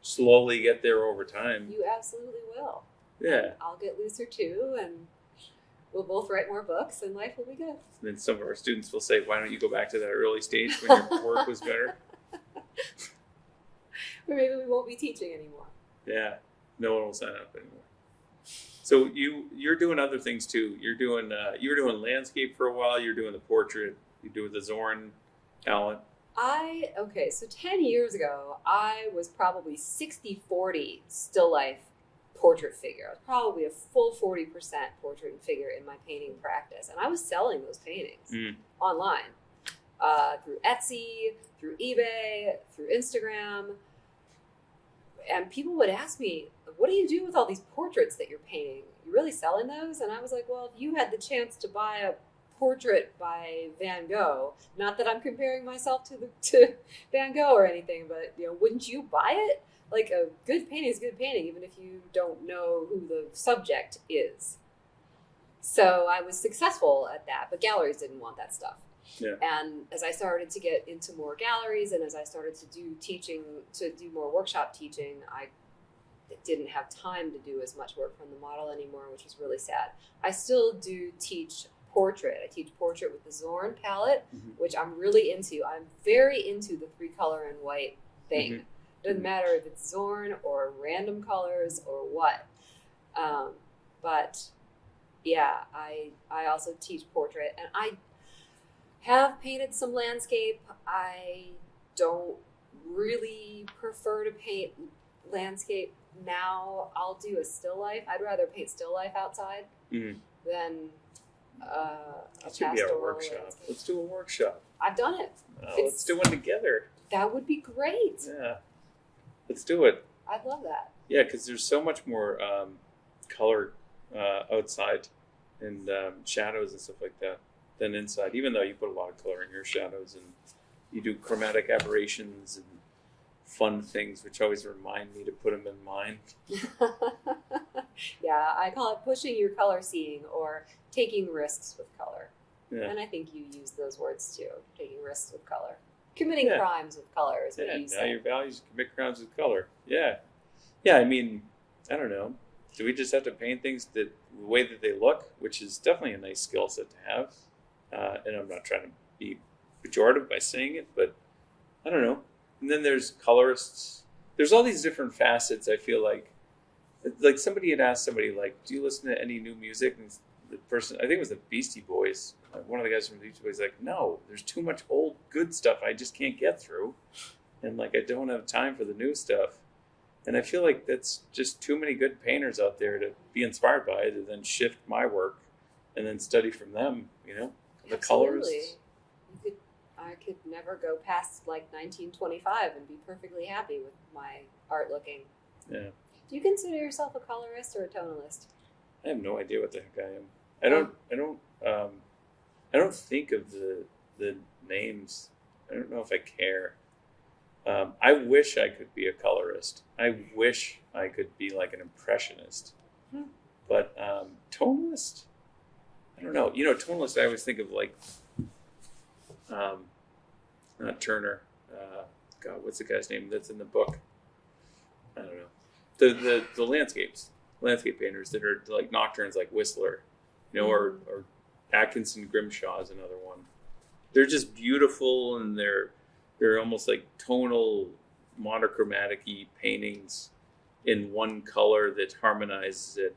Speaker 2: slowly get there over time.
Speaker 1: You absolutely will.
Speaker 2: Yeah.
Speaker 1: And I'll get looser too, and we'll both write more books, and life will be good.
Speaker 2: And then some of our students will say, why don't you go back to that early stage when your work was better?
Speaker 1: Or maybe we won't be teaching anymore.
Speaker 2: Yeah. No one will sign up anymore. So you're doing other things too. You were doing landscape for a while. You're doing the portrait. You do the Zorn talent.
Speaker 1: So 10 years ago, I was probably 60-40 still life portrait figure. I was probably a full 40% portrait and figure in my painting practice. And I was selling those paintings online through Etsy, through eBay, through Instagram. And people would ask me, what do you do with all these portraits that you're painting? You really selling those? And I was like, well, if you had the chance to buy a portrait by Van Gogh, not that I'm comparing myself to Van Gogh or anything, but wouldn't you buy it? Like, a good painting is a good painting, even if you don't know who the subject is. So I was successful at that, but galleries didn't want that stuff.
Speaker 2: Yeah.
Speaker 1: And as I started to get into more galleries, and as I started to do more workshop teaching, I didn't have time to do as much work from the model anymore, which was really sad. I still do teach portrait. I teach portrait with the Zorn palette, which I'm really into. I'm very into the 3-color and white thing. Doesn't matter if it's Zorn or random colors or what. But yeah, I also teach portrait, and I have painted some landscape. I don't really prefer to paint landscape now. I'll do a still life. I'd rather paint still life outside than
Speaker 2: that should be our workshop.
Speaker 1: landscape.
Speaker 2: Let's do a workshop.
Speaker 1: I've done it.
Speaker 2: Let's do one together.
Speaker 1: That would be great.
Speaker 2: Yeah, let's do it.
Speaker 1: I'd love that.
Speaker 2: Yeah, because there's so much more color outside and shadows and stuff like that than inside. Even though you put a lot of color in your shadows and you do chromatic aberrations and fun things, which always remind me to put them in mine.
Speaker 1: Yeah, I call it pushing your color seeing or taking risks with color.
Speaker 2: Yeah.
Speaker 1: And I think you use those words too, taking risks with color. Committing crimes with color is what you
Speaker 2: now
Speaker 1: say.
Speaker 2: your values commit crimes with color. Yeah. Yeah, I mean, I don't know. Do we just have to paint things the way that they look, which is definitely a nice skill set to have. And I'm not trying to be pejorative by saying it, but I don't know. And then there's colorists. There's all these different facets, I feel like. Like somebody had asked somebody, like, do you listen to any new music? And the person, I think it was the Beastie Boys, one of the guys from the Beastie Boys, like, no, there's too much old good stuff I just can't get through. And like, I don't have time for the new stuff. And I feel like that's just too many good painters out there to be inspired by, to then shift my work and then study from them, you know? The colors.
Speaker 1: I could never go past like 1925 and be perfectly happy with my art looking.
Speaker 2: Yeah.
Speaker 1: Do you consider yourself a colorist or a tonalist?
Speaker 2: I have no idea what the heck I am. I don't think of the names. I don't know if I care. I wish I could be a colorist. I wish I could be like an impressionist. But tonalist, I don't know. You know, tonalist, I always think of like, not Turner. God, what's the guy's name that's in the book? I don't know. The landscape painters that are like nocturnes, like Whistler, you know, or Atkinson Grimshaw is another one. They're just beautiful, and they're almost like tonal, monochromatic-y paintings in one color that harmonizes it.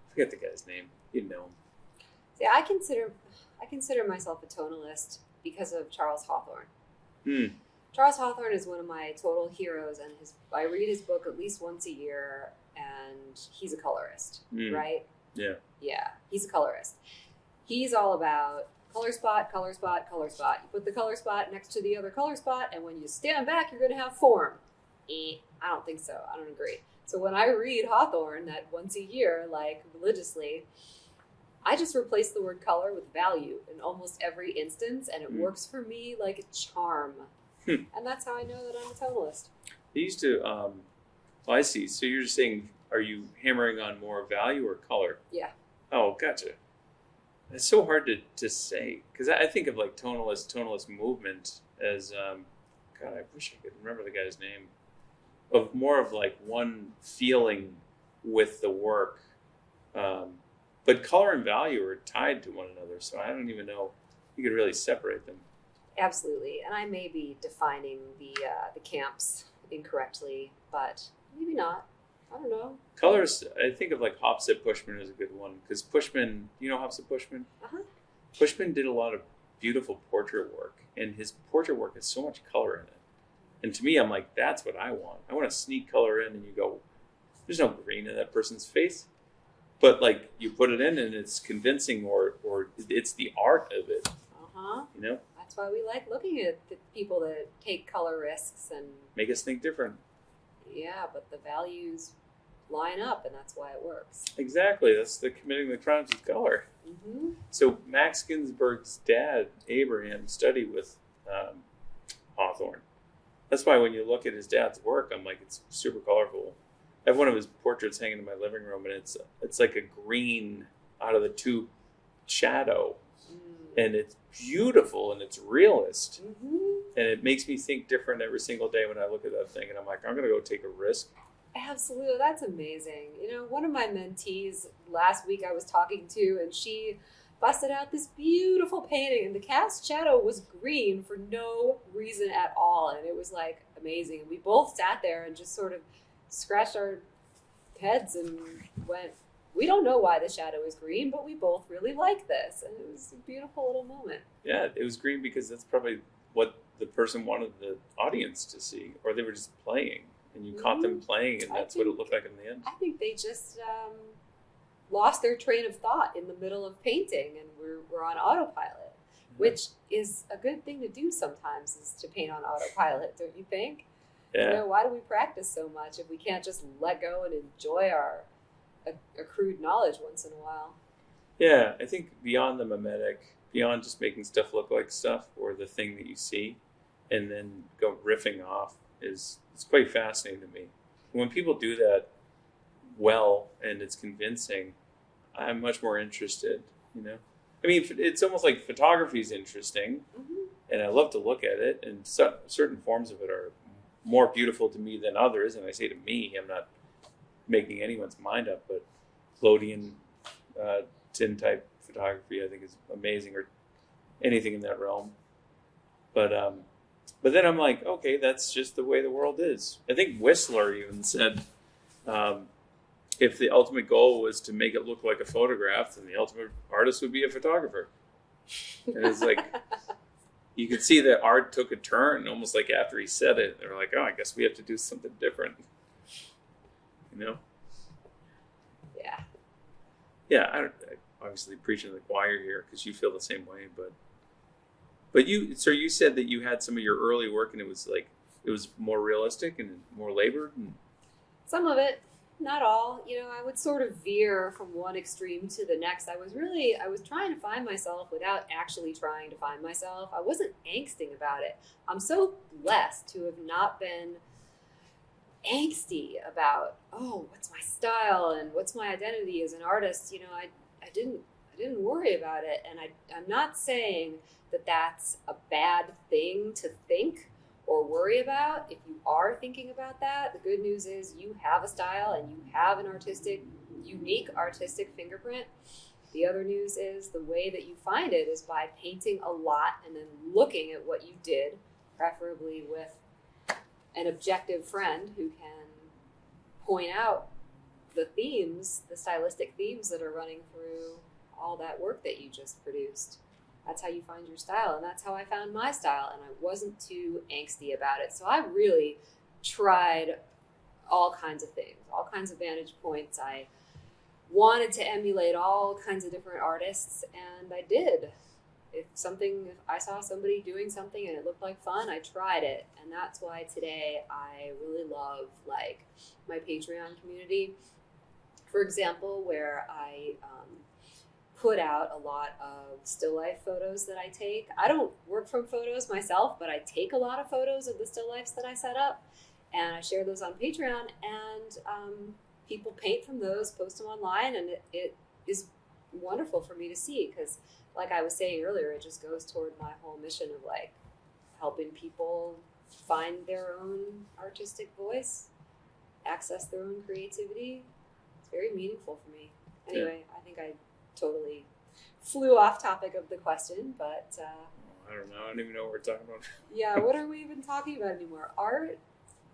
Speaker 2: I forget the guy's name. You know him.
Speaker 1: See, I consider myself a tonalist because of Charles Hawthorne. Charles Hawthorne is one of my total heroes, and I read his book at least once a year, and he's a colorist, right?
Speaker 2: Yeah.
Speaker 1: Yeah, he's a colorist. He's all about color spot, color spot, color spot. You put the color spot next to the other color spot, and when you stand back, you're going to have form. I don't think so. I don't agree. So when I read Hawthorne, that once a year, like religiously, I just replace the word color with value in almost every instance, and it works for me like a charm. And that's how I know that I'm a tonalist.
Speaker 2: They used to, I see. So you're just saying, are you hammering on more value or color?
Speaker 1: Yeah.
Speaker 2: Oh, gotcha. It's so hard to say, because I think of like tonalist movement as, God, I wish I could remember the guy's name, of more of like one feeling with the work. But color and value are tied to one another, so I don't even know you could really separate them.
Speaker 1: Absolutely, and I may be defining the camps incorrectly, but maybe not. I don't know.
Speaker 2: Colors, I think of like Hopsett Pushman as a good one, because Pushman, you know Hopsett Pushman?
Speaker 1: Uh-huh.
Speaker 2: Pushman did a lot of beautiful portrait work, and his portrait work has so much color in it. And to me, I'm like, that's what I want. I want to sneak color in, and you go, there's no green in that person's face. But like, you put it in, and it's convincing, or it's the art of it.
Speaker 1: Uh-huh.
Speaker 2: You know?
Speaker 1: That's why we like looking at the people that take color risks and
Speaker 2: make us think different.
Speaker 1: Yeah, but the values line up, and that's why it works.
Speaker 2: Exactly. That's the committing the crimes with color.
Speaker 1: Mm-hmm.
Speaker 2: So Max Ginsberg's dad, Abraham, studied with Hawthorne. That's why when you look at his dad's work, I'm like, it's super colorful. I have one of his portraits hanging in my living room, and it's like a green out of the tube shadow. And it's beautiful, and it's realist. Mm-hmm. And it makes me think different every single day when I look at that thing. And I'm like, I'm going to go take a risk
Speaker 1: Absolutely. That's amazing. You know, one of my mentees last week I was talking to, and she busted out this beautiful painting, and the cast shadow was green for no reason at all. And it was like amazing. And we both sat there and just sort of scratched our heads and went, we don't know why the shadow is green, but we both really like this. And it was a beautiful little moment.
Speaker 2: Yeah, it was green because that's probably what the person wanted the audience to see, or they were just playing. And you caught them playing, and that's what it looked like in the end.
Speaker 1: I think they just lost their train of thought in the middle of painting, and we're on autopilot, which is a good thing to do sometimes, is to paint on autopilot, don't you think?
Speaker 2: Yeah.
Speaker 1: You know, why do we practice so much if we can't just let go and enjoy our accrued knowledge once in a while?
Speaker 2: Yeah, I think beyond the mimetic, beyond just making stuff look like stuff or the thing that you see, and then go riffing off, it's quite fascinating to me. When people do that well and it's convincing, I'm much more interested, you know? I mean, it's almost like photography is interesting, and I love to look at it, and certain forms of it are more beautiful to me than others, and I say to me, I'm not making anyone's mind up, but Clodian tin type photography I think is amazing, or anything in that realm. But then I'm like, okay, that's just the way the world is. I think Whistler even said, if the ultimate goal was to make it look like a photograph, then the ultimate artist would be a photographer. And it's like, you could see that art took a turn almost like after he said it. They were like, oh, I guess we have to do something different. You know?
Speaker 1: Yeah.
Speaker 2: Yeah, I'm obviously preaching to the choir here because you feel the same way, but you said that you had some of your early work and it was more realistic and more labored.
Speaker 1: Some of it, not all. You know, I would sort of veer from one extreme to the next. I was trying to find myself without actually trying to find myself. I wasn't angsting about it. I'm so blessed to have not been angsty about, oh, what's my style and what's my identity as an artist. You know, I didn't worry about it. And I'm not saying that that's a bad thing to think or worry about. If you are thinking about that, the good news is you have a style and you have an unique artistic fingerprint. The other news is the way that you find it is by painting a lot and then looking at what you did, preferably with an objective friend who can point out the themes, the stylistic themes that are running through all that work that you just produced. That's how you find your style, and that's how I found my style, and I wasn't too angsty about it. So I really tried all kinds of things, all kinds of vantage points. I wanted to emulate all kinds of different artists, and I did. If I saw somebody doing something and it looked like fun, I tried it. And that's why today I really love like my Patreon community, for example, where I put out a lot of still life photos that I take. I don't work from photos myself, but I take a lot of photos of the still lifes that I set up, and I share those on Patreon, and people paint from those, post them online, and it is wonderful for me to see because, like I was saying earlier, it just goes toward my whole mission of like helping people find their own artistic voice, access their own creativity. It's very meaningful for me. Anyway, I think I totally flew off topic of the question, but
Speaker 2: I don't know. I don't even know what we're talking about.
Speaker 1: Yeah, what are we even talking about anymore? Art?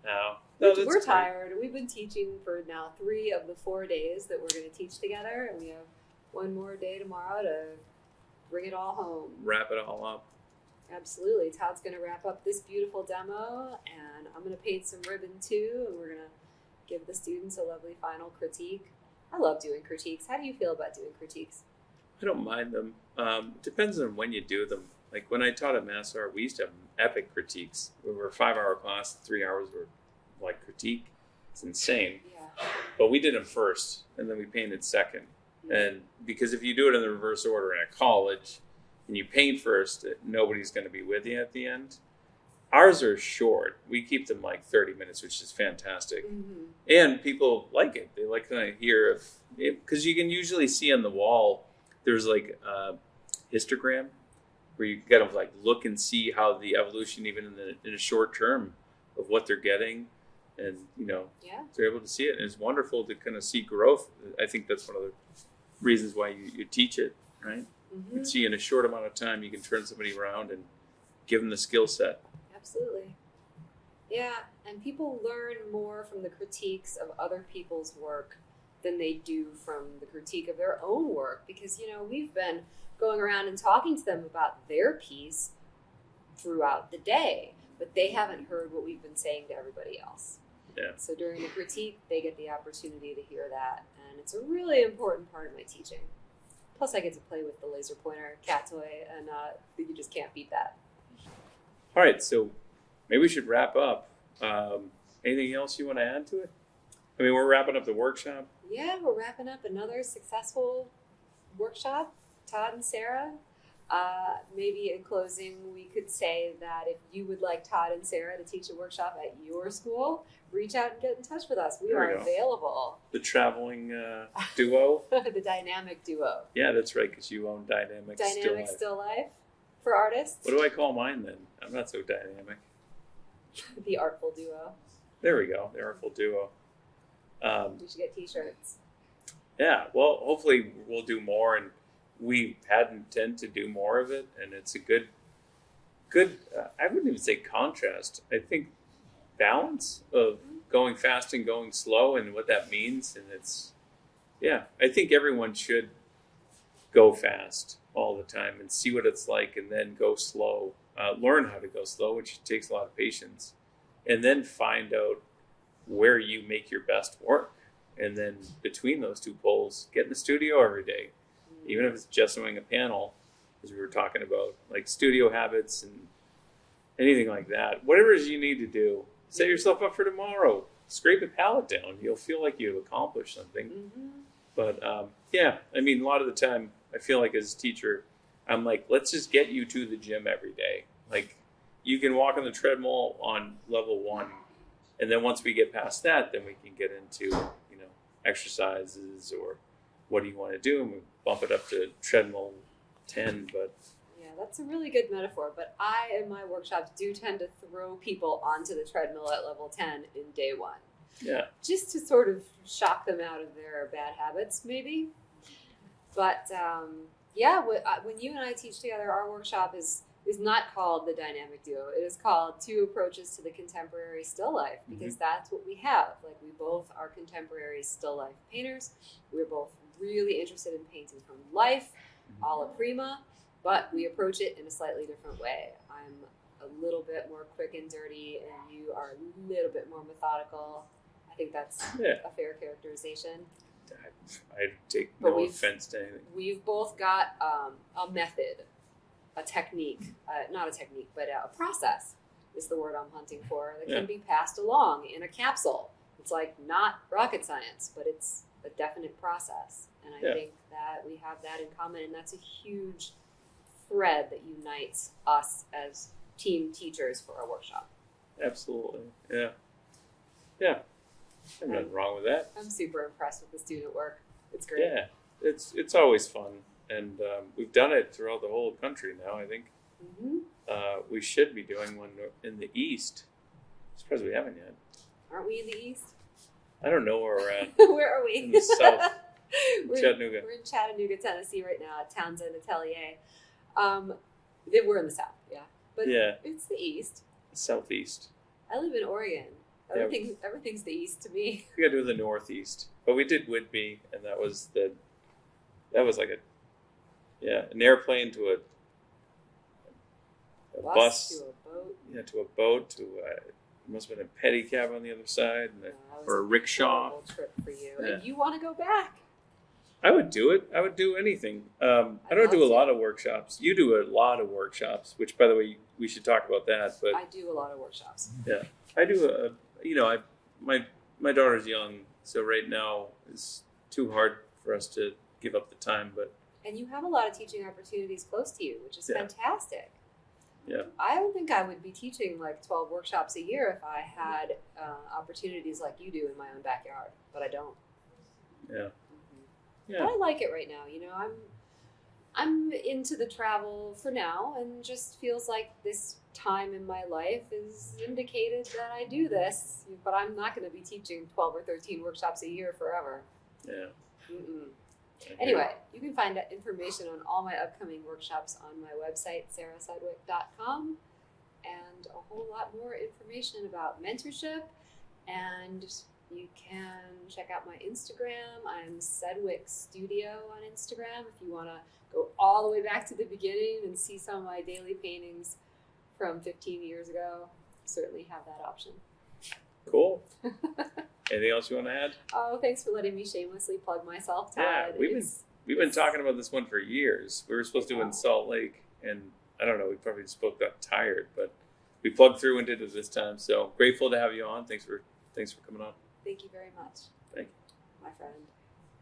Speaker 2: No,
Speaker 1: we're tired. We've been teaching for now 3 of the 4 days that we're going to teach together, and we have one more day tomorrow to bring it all home.
Speaker 2: Wrap it all up.
Speaker 1: Absolutely. Todd's going to wrap up this beautiful demo, and I'm going to paint some ribbon too, and we're going to give the students a lovely final critique. I love doing critiques. How do you feel about doing critiques?
Speaker 2: I don't mind them. Depends on when you do them. Like when I taught at Mass Art, we used to have epic critiques. We were a 5-hour class, 3 hours were like critique. It's insane.
Speaker 1: Yeah.
Speaker 2: But we did them first, and then we painted second. Mm-hmm. And because if you do it in the reverse order in a college, and you paint first, nobody's going to be with you at the end. Ours are short. We keep them like 30 minutes, which is fantastic. Mm-hmm. And people like it. They like to hear of it, because you can usually see on the wall, there's like a histogram where you got to like look and see how the evolution, even in a short term, of what they're getting. and
Speaker 1: Yeah.
Speaker 2: they're able to see it. And it's wonderful to kind of see growth. I think that's one of the reasons why you teach it, right? You can see in a short amount of time you can turn somebody around and give them the skill set.
Speaker 1: Absolutely. Yeah, and people learn more from the critiques of other people's work than they do from the critique of their own work, because we've been going around and talking to them about their piece throughout the day, but they haven't heard what we've been saying to everybody else.
Speaker 2: Yeah.
Speaker 1: So during the critique, they get the opportunity to hear that, and it's a really important part of my teaching. Plus, I get to play with the laser pointer cat toy, and you just can't beat that.
Speaker 2: All right, so maybe we should wrap up. Anything else you want to add to it? I mean, we're wrapping up the workshop.
Speaker 1: Yeah, we're wrapping up another successful workshop, Todd and Sarah. Maybe in closing, we could say that if you would like Todd and Sarah to teach a workshop at your school, reach out and get in touch with us. We are available.
Speaker 2: The traveling duo.
Speaker 1: The dynamic duo.
Speaker 2: Yeah, that's right, because you own Dynamic
Speaker 1: Still Life for artists.
Speaker 2: What do I call mine then? I'm not so dynamic.
Speaker 1: The Artful Duo.
Speaker 2: There we go, the Artful Duo.
Speaker 1: We should get t-shirts.
Speaker 2: Yeah, well, hopefully we'll do more, and we had intent to do more of it, and it's a good I wouldn't even say contrast. I think balance of going fast and going slow and what that means. And I think everyone should go fast all the time and see what it's like, and then go slow, learn how to go slow, which takes a lot of patience, and then find out where you make your best work. And then between those two poles, get in the studio every day, even if it's just doing a panel, as we were talking about, like studio habits and anything like that. Whatever it is you need to do, set yourself up for tomorrow. Scrape a palette down. You'll feel like you've accomplished something. But I mean, a lot of the time, I feel like as a teacher, I'm like, let's just get you to the gym every day. Like, you can walk on the treadmill on level 1, and then once we get past that, then we can get into exercises, or what do you want to do, and we bump it up to treadmill 10. But
Speaker 1: yeah, that's a really good metaphor. But I, in my workshops, do tend to throw people onto the treadmill at level 10 in day 1.
Speaker 2: Yeah.
Speaker 1: Just to sort of shock them out of their bad habits, maybe. But when you and I teach together, our workshop is not called the Dynamic Duo. It is called Two Approaches to the Contemporary Still Life, because that's what we have. Like, we both are contemporary still life painters. We're both really interested in painting from life, alla prima, but we approach it in a slightly different way. I'm a little bit more quick and dirty, and you are a little bit more methodical. I think that's a fair characterization.
Speaker 2: I take no offense to anything.
Speaker 1: We've both got a method, a technique, not a technique, but a process is the word I'm hunting for, that can be passed along in a capsule. It's like not rocket science, but it's a definite process. And I think that we have that in common, and that's a huge thread that unites us as team teachers for our workshop.
Speaker 2: Absolutely. Yeah. Yeah. There's nothing wrong with that.
Speaker 1: I'm super impressed with the student work. It's great.
Speaker 2: Yeah. It's always fun. And we've done it throughout the whole country now, I think. We should be doing one in the East. I'm surprised we haven't yet.
Speaker 1: Aren't we in the East?
Speaker 2: I don't know where we're at.
Speaker 1: Where are we?
Speaker 2: In the South. Chattanooga.
Speaker 1: We're in Chattanooga, Tennessee right now at Townsend Atelier. We're in the South, but it's the East.
Speaker 2: Southeast.
Speaker 1: I live in Oregon. Everything's the East to me.
Speaker 2: We got to do the Northeast, but we did Whitby, and that was like an airplane to a bus
Speaker 1: to a boat.
Speaker 2: Yeah, to a boat. It must have been a pedicab on the other side, or a rickshaw.
Speaker 1: Trip for you, and you want to go back.
Speaker 2: I would do it. I would do anything. I don't do a lot of workshops. You do a lot of workshops, which, by the way, we should talk about that. But
Speaker 1: I do a lot of workshops.
Speaker 2: Yeah, I do. My daughter's young, so right now it's too hard for us to give up the time.
Speaker 1: And you have a lot of teaching opportunities close to you, which is fantastic.
Speaker 2: Yeah.
Speaker 1: I don't think I would be teaching like 12 workshops a year if I had opportunities like you do in my own backyard, but I don't.
Speaker 2: Yeah.
Speaker 1: But I like it right now. I'm into the travel for now, and just feels like this time in my life is indicated that I do this. But I'm not going to be teaching 12 or 13 workshops a year forever.
Speaker 2: Yeah.
Speaker 1: Mm-mm. Anyway, you can find information on all my upcoming workshops on my website, sarahsedwick.com, and a whole lot more information about mentorship. And you can check out my Instagram. I'm Sedwick Studio on Instagram if you want to go all the way back to the beginning and see some of my daily paintings from 15 years ago. Certainly have that option.
Speaker 2: Cool. Anything else you want to add?
Speaker 1: Oh, thanks for letting me shamelessly plug myself, Todd.
Speaker 2: Yeah, we've been talking about this one for years. We were supposed to do it in Salt Lake, and I don't know, we probably just both got tired, but we plugged through and did it this time. So grateful to have you on. Thanks for coming on.
Speaker 1: Thank you very much.
Speaker 2: Thank you,
Speaker 1: my friend.